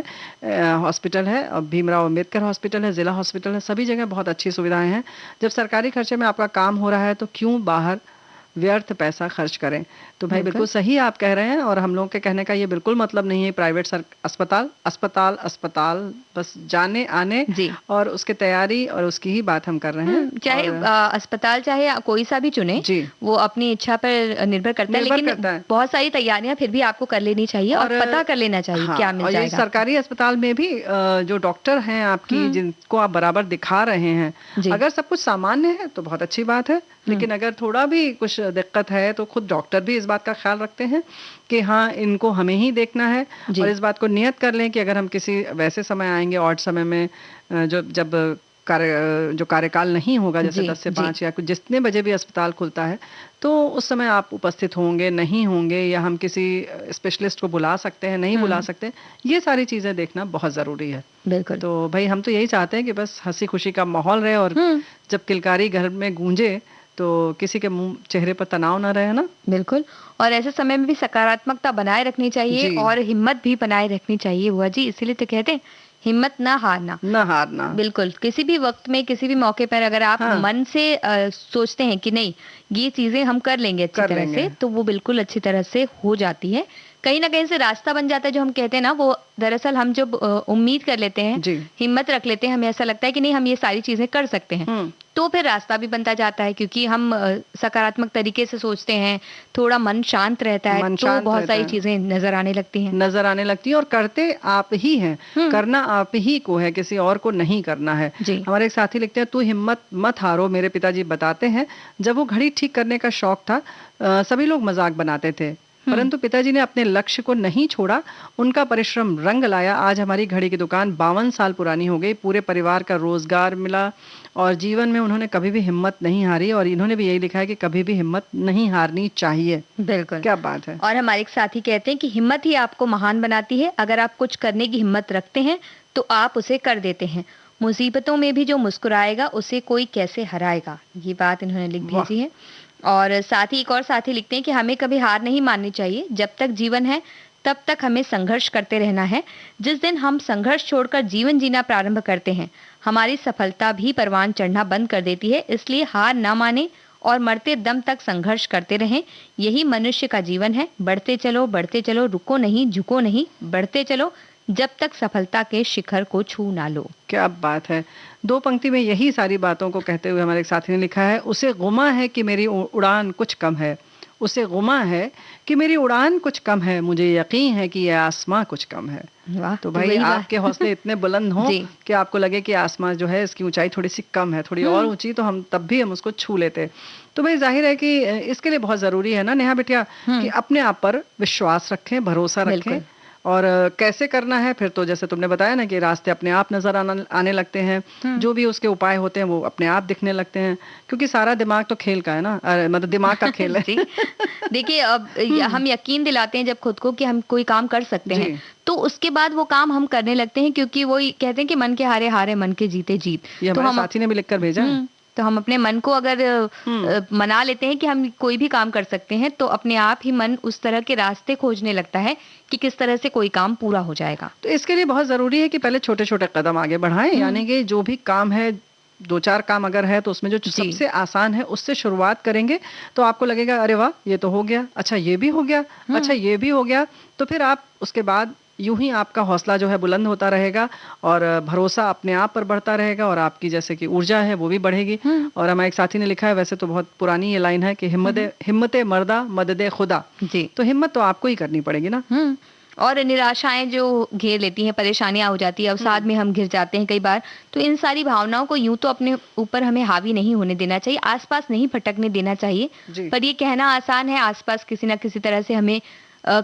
हॉस्पिटल है, और भीमराव अंबेडकर हॉस्पिटल है, जिला हॉस्पिटल है, सभी जगह बहुत अच्छी सुविधाएं हैं। जब सरकारी खर्चे में आपका काम हो रहा है तो क्यों बाहर व्यर्थ पैसा खर्च करें। तो भाई बिल्कुल सही आप कह रहे हैं, और हम लोग के कहने का ये बिल्कुल मतलब नहीं है प्राइवेट अस्पताल अस्पताल अस्पताल, बस जाने आने जी। और उसके तैयारी और उसकी ही बात हम कर रहे हैं। चाहे अस्पताल चाहे कोई सा भी चुने, जी। वो अपनी इच्छा पर निर्भर करता है, निर्भर लेकिन करता है। बहुत सारी तैयारियां फिर भी आपको कर लेनी चाहिए और पता कर लेना चाहिए हाँ, क्या मिल और ये जाएगा। सरकारी अस्पताल में भी जो डॉक्टर हैं आपकी, जिनको आप बराबर दिखा रहे हैं, जी। अगर सब कुछ सामान्य है तो बहुत अच्छी बात है, लेकिन अगर थोड़ा भी कुछ दिक्कत है तो खुद डॉक्टर भी इस बात का ख्याल रखते हैं कि हाँ इनको हमें ही देखना है। जी। और इस बात को नियत कर लें कि अगर हम किसी वैसे समय आएंगे, ऑड समय में, जब जो कार्यकाल नहीं होगा, जैसे जी, 10 से जी। 5 या कुछ जितने बजे भी अस्पताल खुलता है, तो उस समय आप उपस्थित होंगे नहीं होंगे, या हम किसी स्पेशलिस्ट को बुला सकते हैं नहीं बुला सकते, ये सारी चीजें देखना बहुत जरूरी है। बिल्कुल। तो भाई हम तो यही चाहते हैं कि बस हंसी खुशी का माहौल रहे, और जब किलकारी घर में गूंजे तो किसी के मुंह चेहरे पर तनाव ना रहे ना। बिल्कुल, और ऐसे समय में भी सकारात्मकता बनाए रखनी चाहिए जी। और हिम्मत भी बनाए रखनी चाहिए बुआ जी, इसीलिए तो कहते हैं हिम्मत ना हारना। ना हारना। बिल्कुल, किसी भी वक्त में किसी भी मौके पर अगर आप हाँ। मन से सोचते हैं कि नहीं ये चीजें हम कर लेंगे अच्छी कर तरह लेंगे। से, तो वो बिल्कुल अच्छी तरह से हो जाती है। कहीं ना कहीं से रास्ता बन जाता है, जो हम कहते हैं ना, वो दरअसल हम जब उम्मीद कर लेते हैं, जी। हिम्मत रख लेते हैं, हमें ऐसा लगता है कि नहीं हम ये सारी चीजें कर सकते हैं, तो फिर रास्ता भी बनता जाता है, क्योंकि हम सकारात्मक तरीके से सोचते हैं, थोड़ा मन शांत रहता है, मन तो शांत बहुत रहता सारी है। चीजें नजर आने लगती हैं। नजर आने लगती है, और करते आप ही हैं, करना आप ही को है, किसी और को नहीं करना है। जी। हमारे एक साथी लिखते हैं, तू हिम्मत मत हारो। मेरे पिताजी बताते हैं, जब वो घड़ी ठीक करने का शौक था, सभी लोग मजाक बनाते थे, परंतु पिताजी ने अपने लक्ष्य को नहीं छोड़ा, उनका परिश्रम रंग लाया। आज हमारी घड़ी की दुकान 52 साल पुरानी हो गई, पूरे परिवार का रोजगार मिला, और जीवन में उन्होंने कभी भी हिम्मत नहीं हारी, और इन्होंने भी यही लिखा है कि कभी भी हिम्मत नहीं हारनी चाहिए। बिल्कुल, क्या बात है। और हमारे एक साथी कहते हैं कि हिम्मत ही आपको महान बनाती है। अगर आप कुछ करने की हिम्मत रखते हैं तो आप उसे कर देते हैं। मुसीबतों में भी जो मुस्कुराएगा उसे कोई कैसे हराएगा। ये बात इन्होंने लिख भेजी है। और साथ ही एक और साथी लिखते हैं कि हमें कभी हार नहीं माननी चाहिए। जब तक जीवन है तब तक हमें संघर्ष करते रहना है। जिस दिन हम संघर्ष छोड़कर जीवन जीना प्रारंभ करते हैं, हमारी सफलता भी परवान चढ़ना बंद कर देती है। इसलिए हार ना माने और मरते दम तक संघर्ष करते रहें। यही मनुष्य का जीवन है। बढ़ते चलो, रुको नहीं, झुको नहीं, बढ़ते चलो जब तक सफलता के शिखर को छू ना लो। क्या बात है। 2 पंक्ति में यही सारी बातों को कहते हुए हमारे एक साथी ने लिखा है, उसे गुमा है कि मेरी उड़ान कुछ कम है, उसे गुमा है कि मेरी उड़ान कुछ कम है, मुझे यकीन है कि यह आसमां कुछ कम है। वाह, तो भाई आपके हौसले इतने बुलंद हों कि आपको लगे कि आसमां जो है इसकी ऊंचाई थोड़ी सी कम है, थोड़ी और ऊंची, तो हम तब भी हम उसको छू लेते। तो भाई जाहिर है कि इसके लिए बहुत जरूरी है ना नेहा बिटिया, कि अपने आप पर विश्वास रखें, भरोसा रखें। और कैसे करना है फिर, तो जैसे तुमने बताया ना कि रास्ते अपने आप नजर आने लगते हैं, जो भी उसके उपाय होते हैं वो अपने आप दिखने लगते हैं, क्योंकि सारा दिमाग तो खेल का है ना, मतलब दिमाग का खेल है। देखिए, अब हम यकीन दिलाते हैं जब खुद को कि हम कोई काम कर सकते हैं, तो उसके बाद वो काम हम करने लगते हैं, क्योंकि वो कहते हैं कि मन के हारे हारे, मन के जीते जीत। ये हमारे साथी ने भी लिखकर भेजा है। तो हम अपने मन को अगर मना लेते हैं कि हम कोई भी काम कर सकते हैं, तो अपने आप ही मन उस तरह के रास्ते खोजने लगता है कि किस तरह से कोई काम पूरा हो जाएगा। तो इसके लिए बहुत जरूरी है कि पहले छोटे छोटे कदम आगे बढ़ाएं, यानी कि जो भी काम है, 2-4 काम अगर है तो उसमें जो सबसे आसान है उससे शुरुआत करेंगे, तो आपको लगेगा अरे वाह ये तो हो गया, अच्छा ये भी हो गया, अच्छा ये भी हो गया, तो फिर आप उसके बाद यूं ही आपका हौसला जो है बुलंद होता रहेगा और भरोसा अपने आप पर बढ़ता रहेगा और आपकी जैसे कि ऊर्जा है वो भी बढ़ेगी। और हमारे एक साथी ने लिखा है, वैसे तो बहुत पुरानी ये लाइन है कि हिम्मत मर्दा मदद खुदा। जी। तो हिम्मत तो आपको ही करनी पड़ेगी ना। और निराशाएं जो घेर लेती हैं, परेशानियां हो जाती है, अवसाद में हम घिर जाते हैं कई बार, तो इन सारी भावनाओं को यूं तो अपने ऊपर हमें हावी नहीं होने देना चाहिए, आसपास नहीं भटकने देना चाहिए। जी। पर ये कहना आसान है, आसपास किसी ना किसी तरह से हमें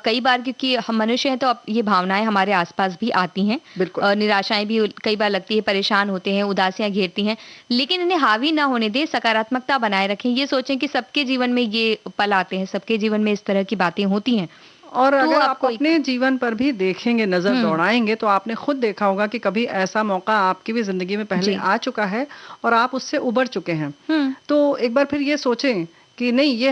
कई बार, क्योंकि हम मनुष्य हैं तो अब ये भावनाएं हमारे आसपास भी आती हैं। बिल्कुल। निराशाएं भी कई बार लगती है, परेशान होते हैं, उदासियां घेरती हैं, लेकिन इन्हें हावी ना होने दें, सकारात्मकता बनाए रखें। ये सोचें कि सबके जीवन में ये पल आते हैं, सबके जीवन में इस तरह की बातें होती हैं। और तो अगर आप आपको अपने जीवन पर भी देखेंगे, नजर दौड़ाएंगे, तो आपने खुद देखा होगा कि कभी ऐसा मौका आपकी भी जिंदगी में पहले जी। आ चुका है और आप उससे उबर चुके हैं। हम्म। तो एक बार फिर ये सोचें कि नहीं, ये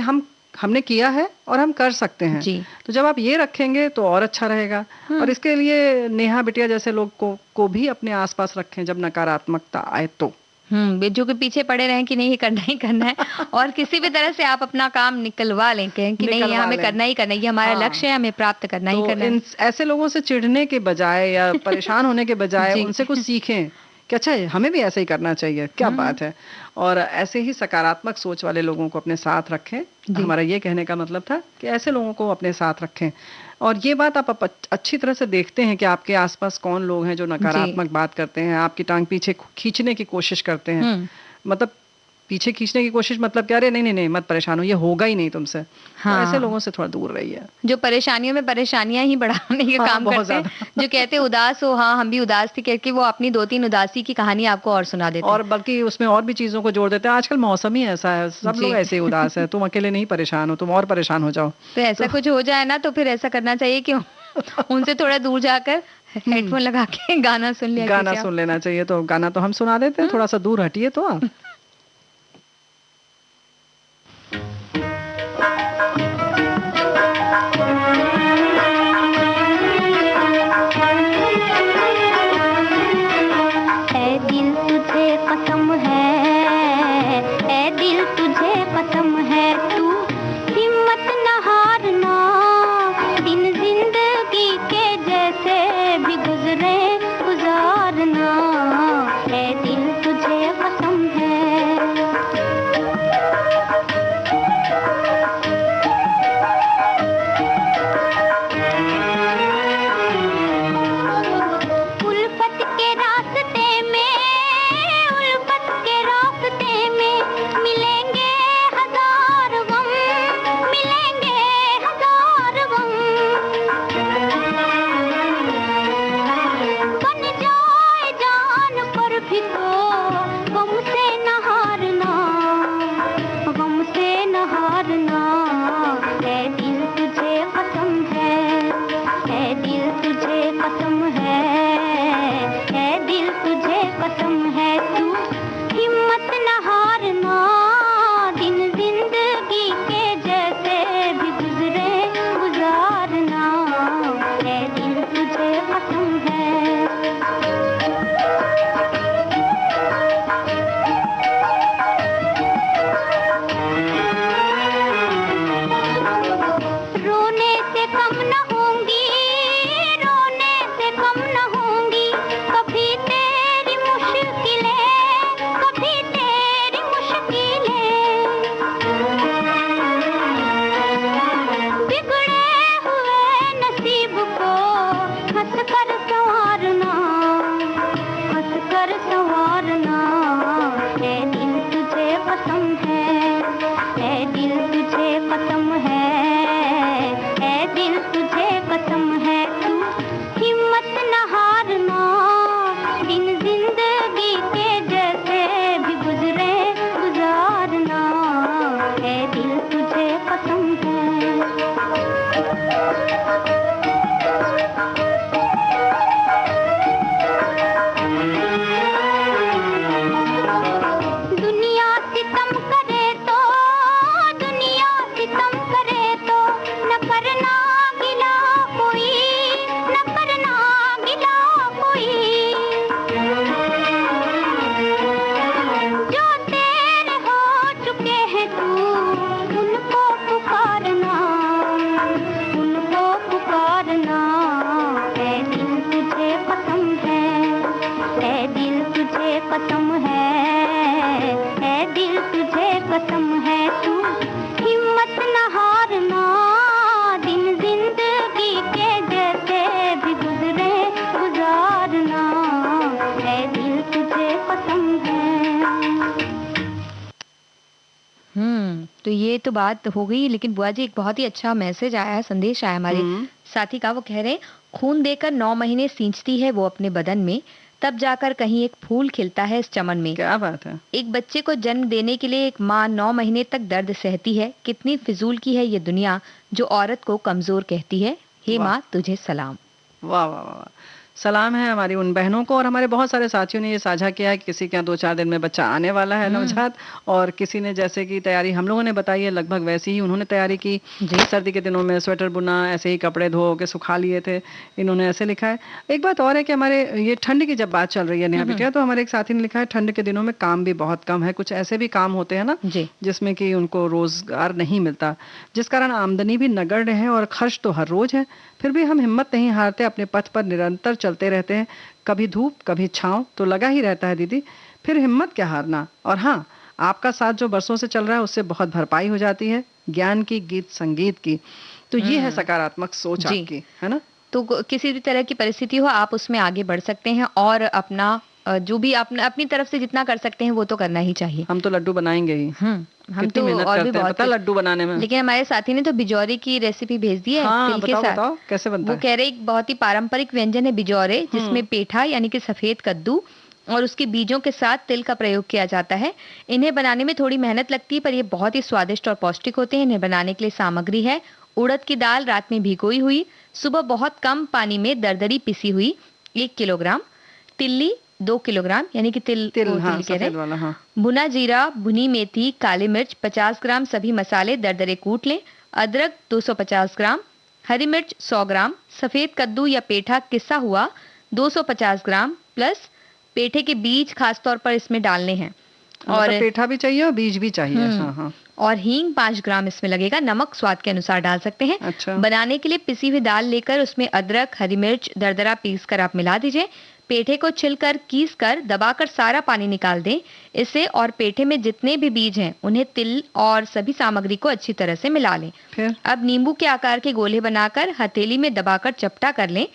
हमने किया है और हम कर सकते हैं। जी। तो जब आप ये रखेंगे तो और अच्छा रहेगा। और इसके लिए नेहा बिटिया जैसे लोग को भी अपने आसपास रखें जब नकारात्मकता आए तो। जो कि पीछे पड़े रहें कि नहीं, ये करना ही करना है, और किसी भी तरह से आप अपना काम निकलवा लें, कहें कि नहीं, ये निकलवा हमें लें। करना ही करना है, ये हमारा हाँ। लक्ष्य है, हमें प्राप्त करना ही तो करना है। इन ऐसे लोगों से चिढ़ने के बजाय या परेशान होने के बजाय जी। उनसे कुछ सीखें कि अच्छा हमें भी ऐसे ही करना चाहिए, क्या बात है। और ऐसे ही सकारात्मक सोच वाले लोगों को अपने साथ रखें। जी। हमारा ये कहने का मतलब था कि ऐसे लोगों को अपने साथ रखें। और ये बात आप अच्छी तरह से देखते हैं कि आपके आसपास कौन लोग हैं जो नकारात्मक बात करते हैं, आपकी टांग पीछे खींचने की कोशिश करते हैं। मतलब पीछे खींचने की कोशिश, मतलब क्या, अरे नहीं नहीं नहीं मत परेशान हो, ये होगा ही नहीं तुमसे। हाँ। तो ऐसे लोगों से थोड़ा दूर रहिए, जो परेशानियों में परेशानियां ही बढ़ाने का हाँ, काम बहुत करते हैं, ज्यादा। जो कहते हैं उदास हो, हाँ हम भी उदास थे, करके वो अपनी 2-3 उदासी की कहानी आपको और सुना देते हैं। और बल्कि उसमें और भी चीजों को जोड़ देते हैं। आजकल मौसम ही ऐसा है, सब जी। लोग ऐसे ही उदास है, तुम अकेले नहीं परेशान हो, तुम और परेशान हो जाओ। तो ऐसा कुछ हो जाए ना, तो फिर ऐसा करना चाहिए कि उनसे थोड़ा दूर जाकर हेडफोन लगा के गाना सुन लिया गाना कीजिए आप। सुन लेना चाहिए। तो गाना तो हम सुना देते हैं, थोड़ा सा दूर हटिए तो आप। ऐ दिल तुझे कसम है, ऐ दिल तुझे कसम है, तू हिम्मत न हारना, दिन जिंदगी के जैसे भी गुजरे गुजारना, ऐ दिल तुझे कसम है। उल्फत के रास्ते में, उल्फत के रास्ते में मिलेंगे हजार गम, मिलेंगे हजार गम। बन जाए जान पर भी तो गम से न हारना, गम से न हारना, ऐ दिल तुझे कसम है, ऐ दिल तुझे कसम है, ऐ दिल तुझे कसम है, तू हिम्मत न हारना, दिन जिंदगी के जैसे भी गुजरे गुजारना, ऐ दिल तुझे कसम है। रोने से कम न होंगी, रोने से कम न होंगी, कभी तेरी मुश्किलें, कभी तेरी मुश्किलें। बिगड़े हुए नसीब को हंस कर संवारना, हंस कर संवारना, ऐ दिल तुझे कसम है, ऐ दिल तुझे कसम है, ऐ दिल तुझे ये तो बात हो गई, लेकिन बुआ जी एक बहुत ही अच्छा मैसेज आया है, संदेश आया हमारे साथी का। वो कह रहे हैं, खून देकर 9 महीने सींचती है वो अपने बदन में, तब जाकर कहीं एक फूल खिलता है इस चमन में। क्या बात है। एक बच्चे को जन्म देने के लिए एक माँ 9 महीने तक दर्द सहती है। कितनी फिजूल की है ये दुनिया जो औरत को कमजोर कहती है। हे वाह। माँ तुझे सलाम। वाह वाह वाह वाह। सलाम है हमारी उन बहनों को, और हमारे बहुत सारे साथियों ने ये साझा किया है कि किसी के यहाँ 2-4 दिन में बच्चा आने वाला है नवजात, और किसी ने जैसे कि तैयारी हम लोगों ने बताई है लगभग वैसी ही उन्होंने तैयारी की। सर्दी के दिनों में स्वेटर बुना, ऐसे ही कपड़े धो के सुखा लिए थे, इन्होंने ऐसे लिखा है। एक बात और है कि हमारे ये ठंड की जब बात चल रही है नेहा बिटिया, तो हमारे एक साथी ने लिखा है ठंड के दिनों में काम भी बहुत कम है, कुछ ऐसे भी काम होते हैं ना जी। जिसमें कि उनको रोजगार नहीं मिलता, जिस कारण आमदनी भी नगण्य है और खर्च तो हर रोज है। फिर भी हम हिम्मत नहीं हारते, अपने पथ पर निरंतर चलते रहते हैं, कभी धूप कभी छांव तो लगा ही रहता है दीदी, फिर हिम्मत क्या हारना। और हाँ, आपका साथ जो बरसों से चल रहा है उससे बहुत भरपाई हो जाती है, ज्ञान की, गीत संगीत की। तो ये है सकारात्मक सोच आपकी, है ना। तो किसी भी तरह की परिस्थिति हो आप उसमें आगे बढ़ सकते हैं, और अपना जो भी अपनी तरफ से जितना कर सकते हैं वो तो करना ही चाहिए। हम तो लड्डू बनाएंगे ही। हम कितनी तो मेहनत और भी करते हैं बहुत पता लड्डू बनाने में। लेकिन हमारे साथी ने तो बिजौरे की रेसिपी भेज दी है हाँ, तिल के बताओ साथ। बताओ कैसे बनता वो है। कह रहे एक बहुत ही पारंपरिक व्यंजन है बिजौरे, जिसमें पेठा यानी कि सफेद कद्दू और उसके बीजों के साथ तिल का प्रयोग किया जाता है। इन्हें बनाने में थोड़ी मेहनत लगती है, पर ये बहुत ही स्वादिष्ट और पौष्टिक होते हैं। इन्हें बनाने के लिए सामग्री है उड़द की दाल रात में भिगोई हुई, सुबह बहुत कम पानी में दरदरी पिसी हुई 1 किलोग्राम, तिल्ली 2 किलोग्राम यानी कि तिल तिल, को हाँ, तिल कह रहे सफेद वाला, हाँ। भुना जीरा, भुनी मेथी, काली मिर्च 50 ग्राम, सभी मसाले दरदरे कूट लें। अदरक 250 ग्राम, हरी मिर्च 100 ग्राम, सफेद कद्दू या पेठा किसा हुआ 250 ग्राम, प्लस पेठे के बीज खास तौर पर इसमें डालने हैं। और मतलब पेठा भी चाहिए और बीज भी चाहिए। हाँ हाँ। और हींग 5 ग्राम इसमें लगेगा। नमक स्वाद के अनुसार डाल सकते हैं। अच्छा। बनाने के लिए पिसी हुई दाल लेकर उसमें अदरक, हरी मिर्च दरदरा पीस कर आप मिला दीजिए। पेठे को छिलकर कीस कर दबाकर सारा पानी निकाल दें। इसे और पेठे में जितने भी बीज हैं उन्हें तिल और सभी सामग्री को अच्छी तरह से मिला लें। फिर अब नींबू के आकार के गोले बनाकर हथेली में दबाकर चपटा कर लें।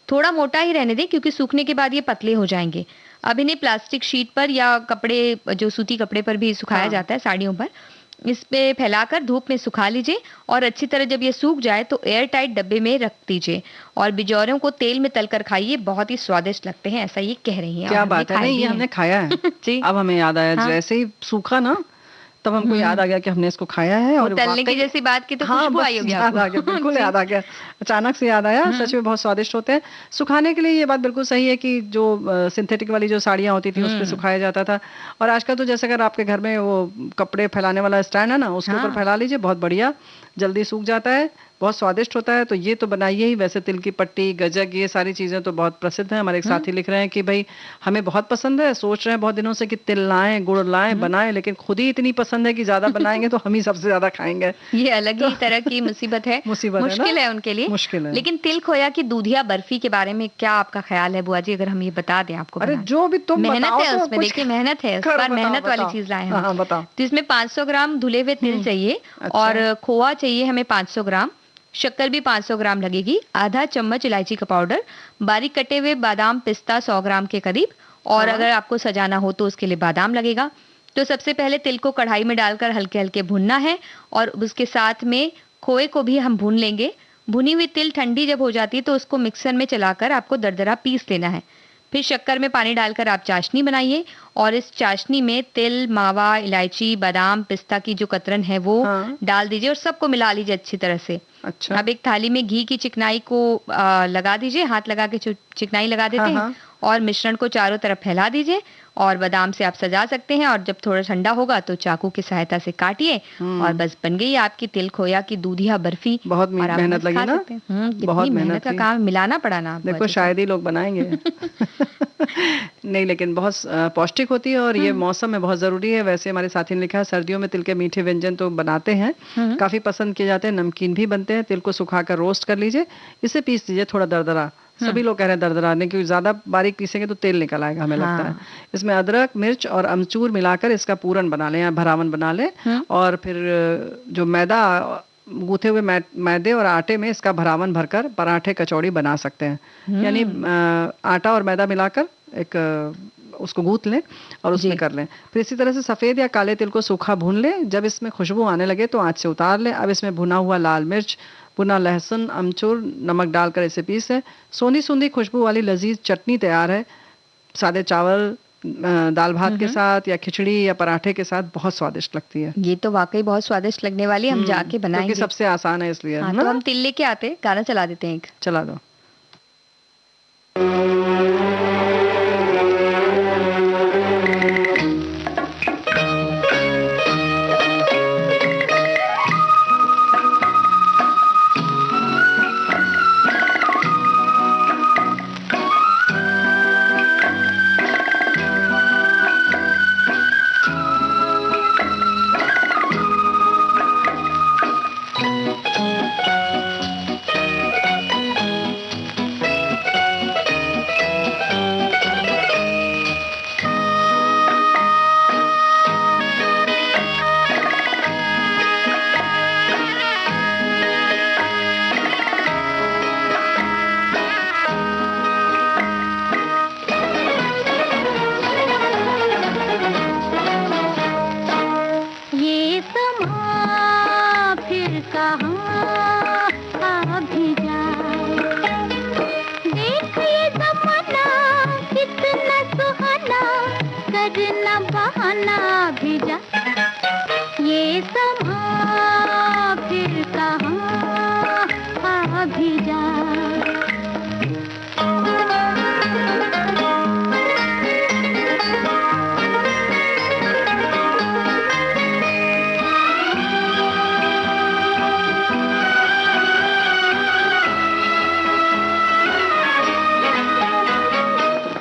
थोड़ा मोटा ही रहने दें क्योंकि सूखने के बाद ये पतले हो जाएंगे। अब इन्हें प्लास्टिक शीट पर या कपड़े, जो सूती कपड़े पर भी सुखाया जाता है, साड़ियों पर, इस पे फैलाकर धूप में सुखा लीजिए। और अच्छी तरह जब ये सूख जाए तो एयर टाइट डब्बे में रख दीजिए और बिजौरों को तेल में तलकर खाइए, बहुत ही स्वादिष्ट लगते हैं, ऐसा ये कह रही हैं। क्या बात है। नहीं, ये हमने खाया है। जी। अब हमें याद आया, हाँ। जैसे ही सूखा ना तब हमको याद आ गया कि हमने इसको खाया है। और तलने की वाकई- जैसी बात की तो हाँ, खुशबू बस आई होगी याद आ गया, बिल्कुल जी। याद आ गया, अचानक से याद आया। सच में बहुत स्वादिष्ट होते हैं। सुखाने के लिए ये बात बिल्कुल सही है कि जो सिंथेटिक वाली जो साड़ियाँ होती थी उस पे सुखाया जाता था। और आजकल तो जैसे अगर आपके घर में वो कपड़े फैलाने वाला स्टैंड है ना, उसके ऊपर फैला लीजिए, बहुत बढ़िया, जल्दी सूख जाता है, बहुत स्वादिष्ट होता है। तो ये तो बनाइए ही। वैसे तिल की पट्टी, गजक, ये सारी चीजें तो बहुत प्रसिद्ध हैं। हमारे एक साथी लिख रहे हैं कि भाई हमें बहुत पसंद है, सोच रहे हैं बहुत दिनों से कि तिल लाएं, गुड़ लाएं, बनाएं, लेकिन खुद ही इतनी पसंद है कि ज्यादा बनाएंगे तो हम ही सबसे ज्यादा खाएंगे। ये अलग ही तरह की मुसीबत है। मुसीबत है ना? मुश्किल है उनके लिए। मुश्किल है। लेकिन तिल खोया की दूधिया बर्फी के बारे में क्या आपका ख्याल है बुआ जी, अगर हम ये बता दें आपको? अरे जो भी तुम मेहनत बताओ है तो उसमें, कुछ देखिए मेहनत है, इस कर बार बताओ, मेहनत वाली बताओ। चीज लाए हाँ, हम। बताओ। तो इसमें 500 ग्राम धुले हुए तिल चाहिए अच्छा। और खोआ चाहिए हमें 500 ग्राम, शक्कर भी 500 ग्राम लगेगी, आधा चम्मच इलायची का पाउडर, बारीक कटे हुए बादाम पिस्ता 100 ग्राम के करीब, और अगर आपको सजाना हो तो उसके लिए बादाम लगेगा। तो सबसे पहले तिल को कढ़ाई में डालकर हल्के हल्के भूनना है और उसके साथ में खोए को भी हम भून लेंगे। भुनी हुई तिल ठंडी जब हो जाती है तो उसको मिक्सर में चलाकर आपको दरदरा पीस लेना है। फिर शक्कर में पानी डालकर आप चाशनी बनाइए और इस चाशनी में तिल, मावा, इलायची, बादाम, पिस्ता की जो कतरन है वो डाल दीजिए और सबको मिला लीजिए अच्छी तरह से। अच्छा। अब एक थाली में घी की चिकनाई को लगा दीजिए, हाथ लगा के चिकनाई लगा देते हैं और मिश्रण को चारों तरफ फैला दीजिए और बादाम से आप सजा सकते हैं और जब थोड़ा ठंडा होगा तो चाकू की सहायता से काटिए और बस बन गई आपकी तिल खोया की दूधिया बर्फी। बहुत मेहनत लगी ना? बहुत मेहनत का काम, मिलाना पड़ा ना। देखो शायद ही लोग बनाएंगे। नहीं, लेकिन बहुत पौष्टिक होती है और ये मौसम में बहुत जरूरी है। वैसे हमारे साथी ने लिखा है सर्दियों में तिल के मीठे व्यंजन तो बनाते हैं, काफी पसंद किए जाते हैं, नमकीन भी बनते हैं। तिल को सुखाकर रोस्ट कर लीजिए, इसे पीस लीजिए थोड़ा दरदरा। सभी लोग कह रहे हैं दरदरा नहीं, क्योंकि ज्यादा बारीक पीसेंगे तो तेल निकल आएगा हमें लगता है। इसमें अदरक, मिर्च और अमचूर मिलाकर इसका पूरन बना लें या भरावन बना लें और फिर जो मैदा, गूथे हुए मैदे और आटे में इसका भरावन भरकर पराठे कचौड़ी बना सकते हैं। यानी आटा और मैदा मिलाकर एक उसको गूंथ लें और उसमें जी। कर लें। फिर इसी तरह से सफ़ेद या काले तिल को सूखा भून लें। जब इसमें खुशबू आने लगे तो आँच से उतार लें। अब इसमें भुना हुआ लाल मिर्च, भुना लहसुन, अमचूर, नमक डालकर इसे पीस लें। सोंधी सूंधी खुशबू वाली लजीज चटनी तैयार है। सादे चावल, दाल भात के साथ या खिचड़ी या पराठे के साथ बहुत स्वादिष्ट लगती है। ये तो वाकई बहुत स्वादिष्ट लगने वाली है, हम जाके क्योंकि बनाएंगे। सबसे आसान है इसलिए, हाँ, है तो ना? हम तिल लेके आते हैं, गाना चला देते हैं एक। चला दो। ये समा फिर कहाँ आ भी जाए, देख ये ज़माना कितना सुहाना, करना बहाना भी जा। ये समा फिर कहाँ आ भी जाए।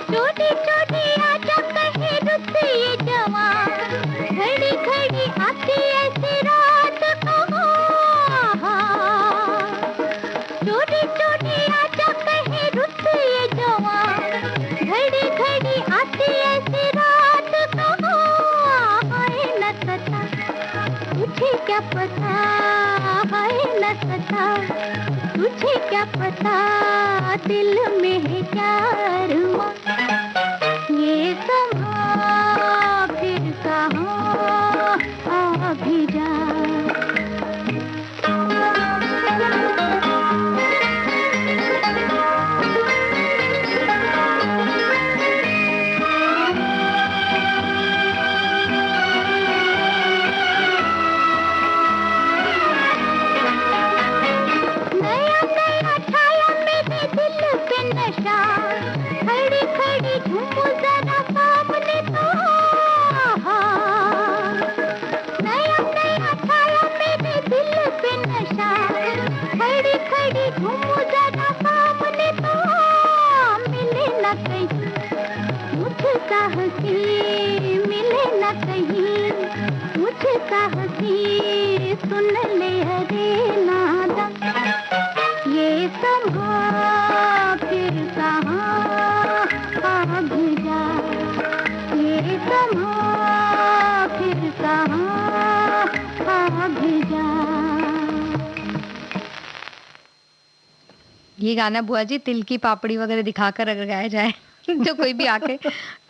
छोटी छोटी आजा कहे रुत ये जवान, घड़ी घड़ी आती ऐसी रात कहाँ। छोटी छोटी आजा कहे रुत ये जवान, घड़ी घड़ी आती ऐसी रात कहाँ। हाय न सता तुझे क्या पता, हाय न सता तुझे क्या पता, दिल में है क्या अरमां। ये समा फिर कहाँ आ भी जाए। नया नया छाया मेरे दिल पे नशा, खड़ी खड़ी झूमूं जरा सामने तो। नया नया छाया मेरे दिल पे नशा, खड़ी खड़ी झूमूं जरा सामने तो। मिले न कहीं मुझसा हंसी, मिले न कहीं मुझसा हंसी, सुन ले हरे नादा। ये समा फिर कहाँ आ भी जाए, ये समा फिर कहाँ आ भी जाए। ये गाना बुआ जी तिल की पापड़ी वगैरह दिखाकर अगर गाया जाए तो कोई भी आके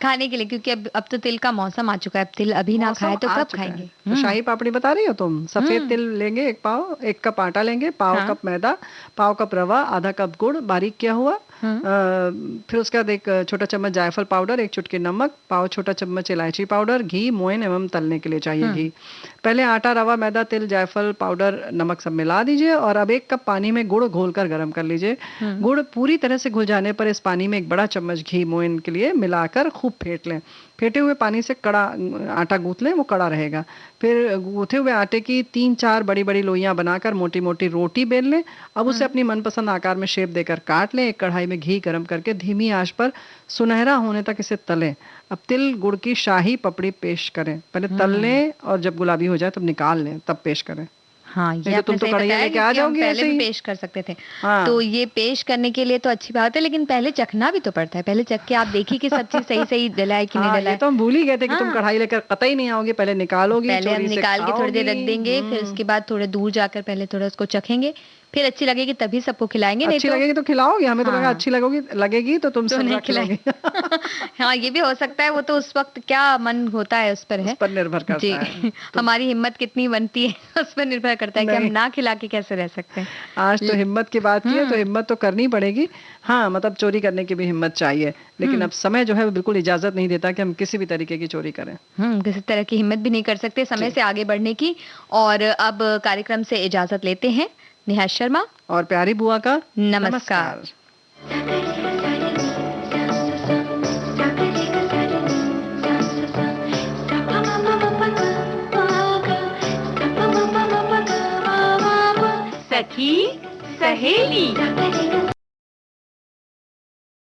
खाने के लिए, क्योंकि अब तो तिल का मौसम आ चुका है। अब तिल अभी ना मौसम खाए तो आ कब चुका है। खाएंगे? तो शाही पापड़ी बता रही हो तुम। सफेद तिल लेंगे 1 पाव, 1 कप आटा लेंगे, पाव हाँ। कप मैदा, पाव कप रवा, आधा कप गुड़ बारीक किया हुआ। फिर उसके बाद 1 छोटा चम्मच जायफल पाउडर, 1 चुटकी नमक, पाव छोटा चम्मच इलायची पाउडर, घी, मोयन एवं तलने के लिए चाहिए घी। पहले आटा, रवा, मैदा, तिल, जायफल पाउडर, नमक सब मिला दीजिए और अब 1 कप पानी में गुड़ घोलकर गर्म कर लीजिए। गुड़ पूरी तरह से घुल जाने पर इस पानी में 1 बड़ा चम्मच घी मोयन के लिए मिलाकर खूब फेंट लें। फेंटे हुए पानी से कड़ा आटा गूंथ लें, वो कड़ा रहेगा। फिर गूंथे हुए आटे की 3-4 बड़ी बड़ी लोइयां बनाकर मोटी मोटी रोटी बेल लें। अब उसे अपनी मनपसंद आकार में शेप देकर काट लें। एक कढ़ाई में घी गर्म करके धीमी आंच पर सुनहरा होने तक इसे तलें। अब तिल गुड़ की शाही पपड़ी पेश करें। पहले तल लें और जब गुलाबी हो जाए तब निकाल लें, तब पेश करें। हाँ, ये नहीं तो आपने तुम तो सही कढ़ाई बताया लेके आ क्योंकि हम जाओगी पहले ऐसे भी ही। पेश कर सकते थे। हाँ। तो ये पेश करने के लिए तो अच्छी बात है, लेकिन पहले चखना भी तो पड़ता है। पहले चख के आप देखिए कि सब चीज सही सही डला है कि नहीं हाँ, डला ये है। तो हम भूल ही गए थे कि तुम हाँ। कढ़ाई लेकर कतई नहीं आओगी। पहले निकालोगी, पहले हम चोरी से निकाल के थोड़ी देर रख खाओगी। देंगे, फिर उसके बाद थोड़े दूर जाकर पहले थोड़ा उसको चखेंगे, फिर अच्छी लगेगी तभी सबको खिलाएंगे, नहीं अच्छी तो लगेगी तो खिलाओगे, हमें तो लगा हाँ। अच्छी लगेगी तो तुम तो सब नहीं रख लोगे। हाँ, ये भी हो सकता है, वो तो उस वक्त क्या मन होता है उस पर उस है। पर निर्भर जी करता है। हमारी हिम्मत कितनी बनती है उस पर निर्भर करता है कि हम नहीं। ना खिला के कैसे रह सकते हैं। आज तो हिम्मत की बात की है, तो हिम्मत तो करनी पड़ेगी। हाँ, मतलब चोरी करने की भी हिम्मत चाहिए, लेकिन अब समय जो है वो बिल्कुल इजाजत नहीं देता कि हम किसी भी तरीके की चोरी करें। किसी तरह की हिम्मत भी नहीं कर सकते समय जी। से आगे बढ़ने की। और अब कार्यक्रम से इजाजत लेते हैं। नेहा शर्मा, और प्यारी बुआ का नमस्कार। सखी सहेली।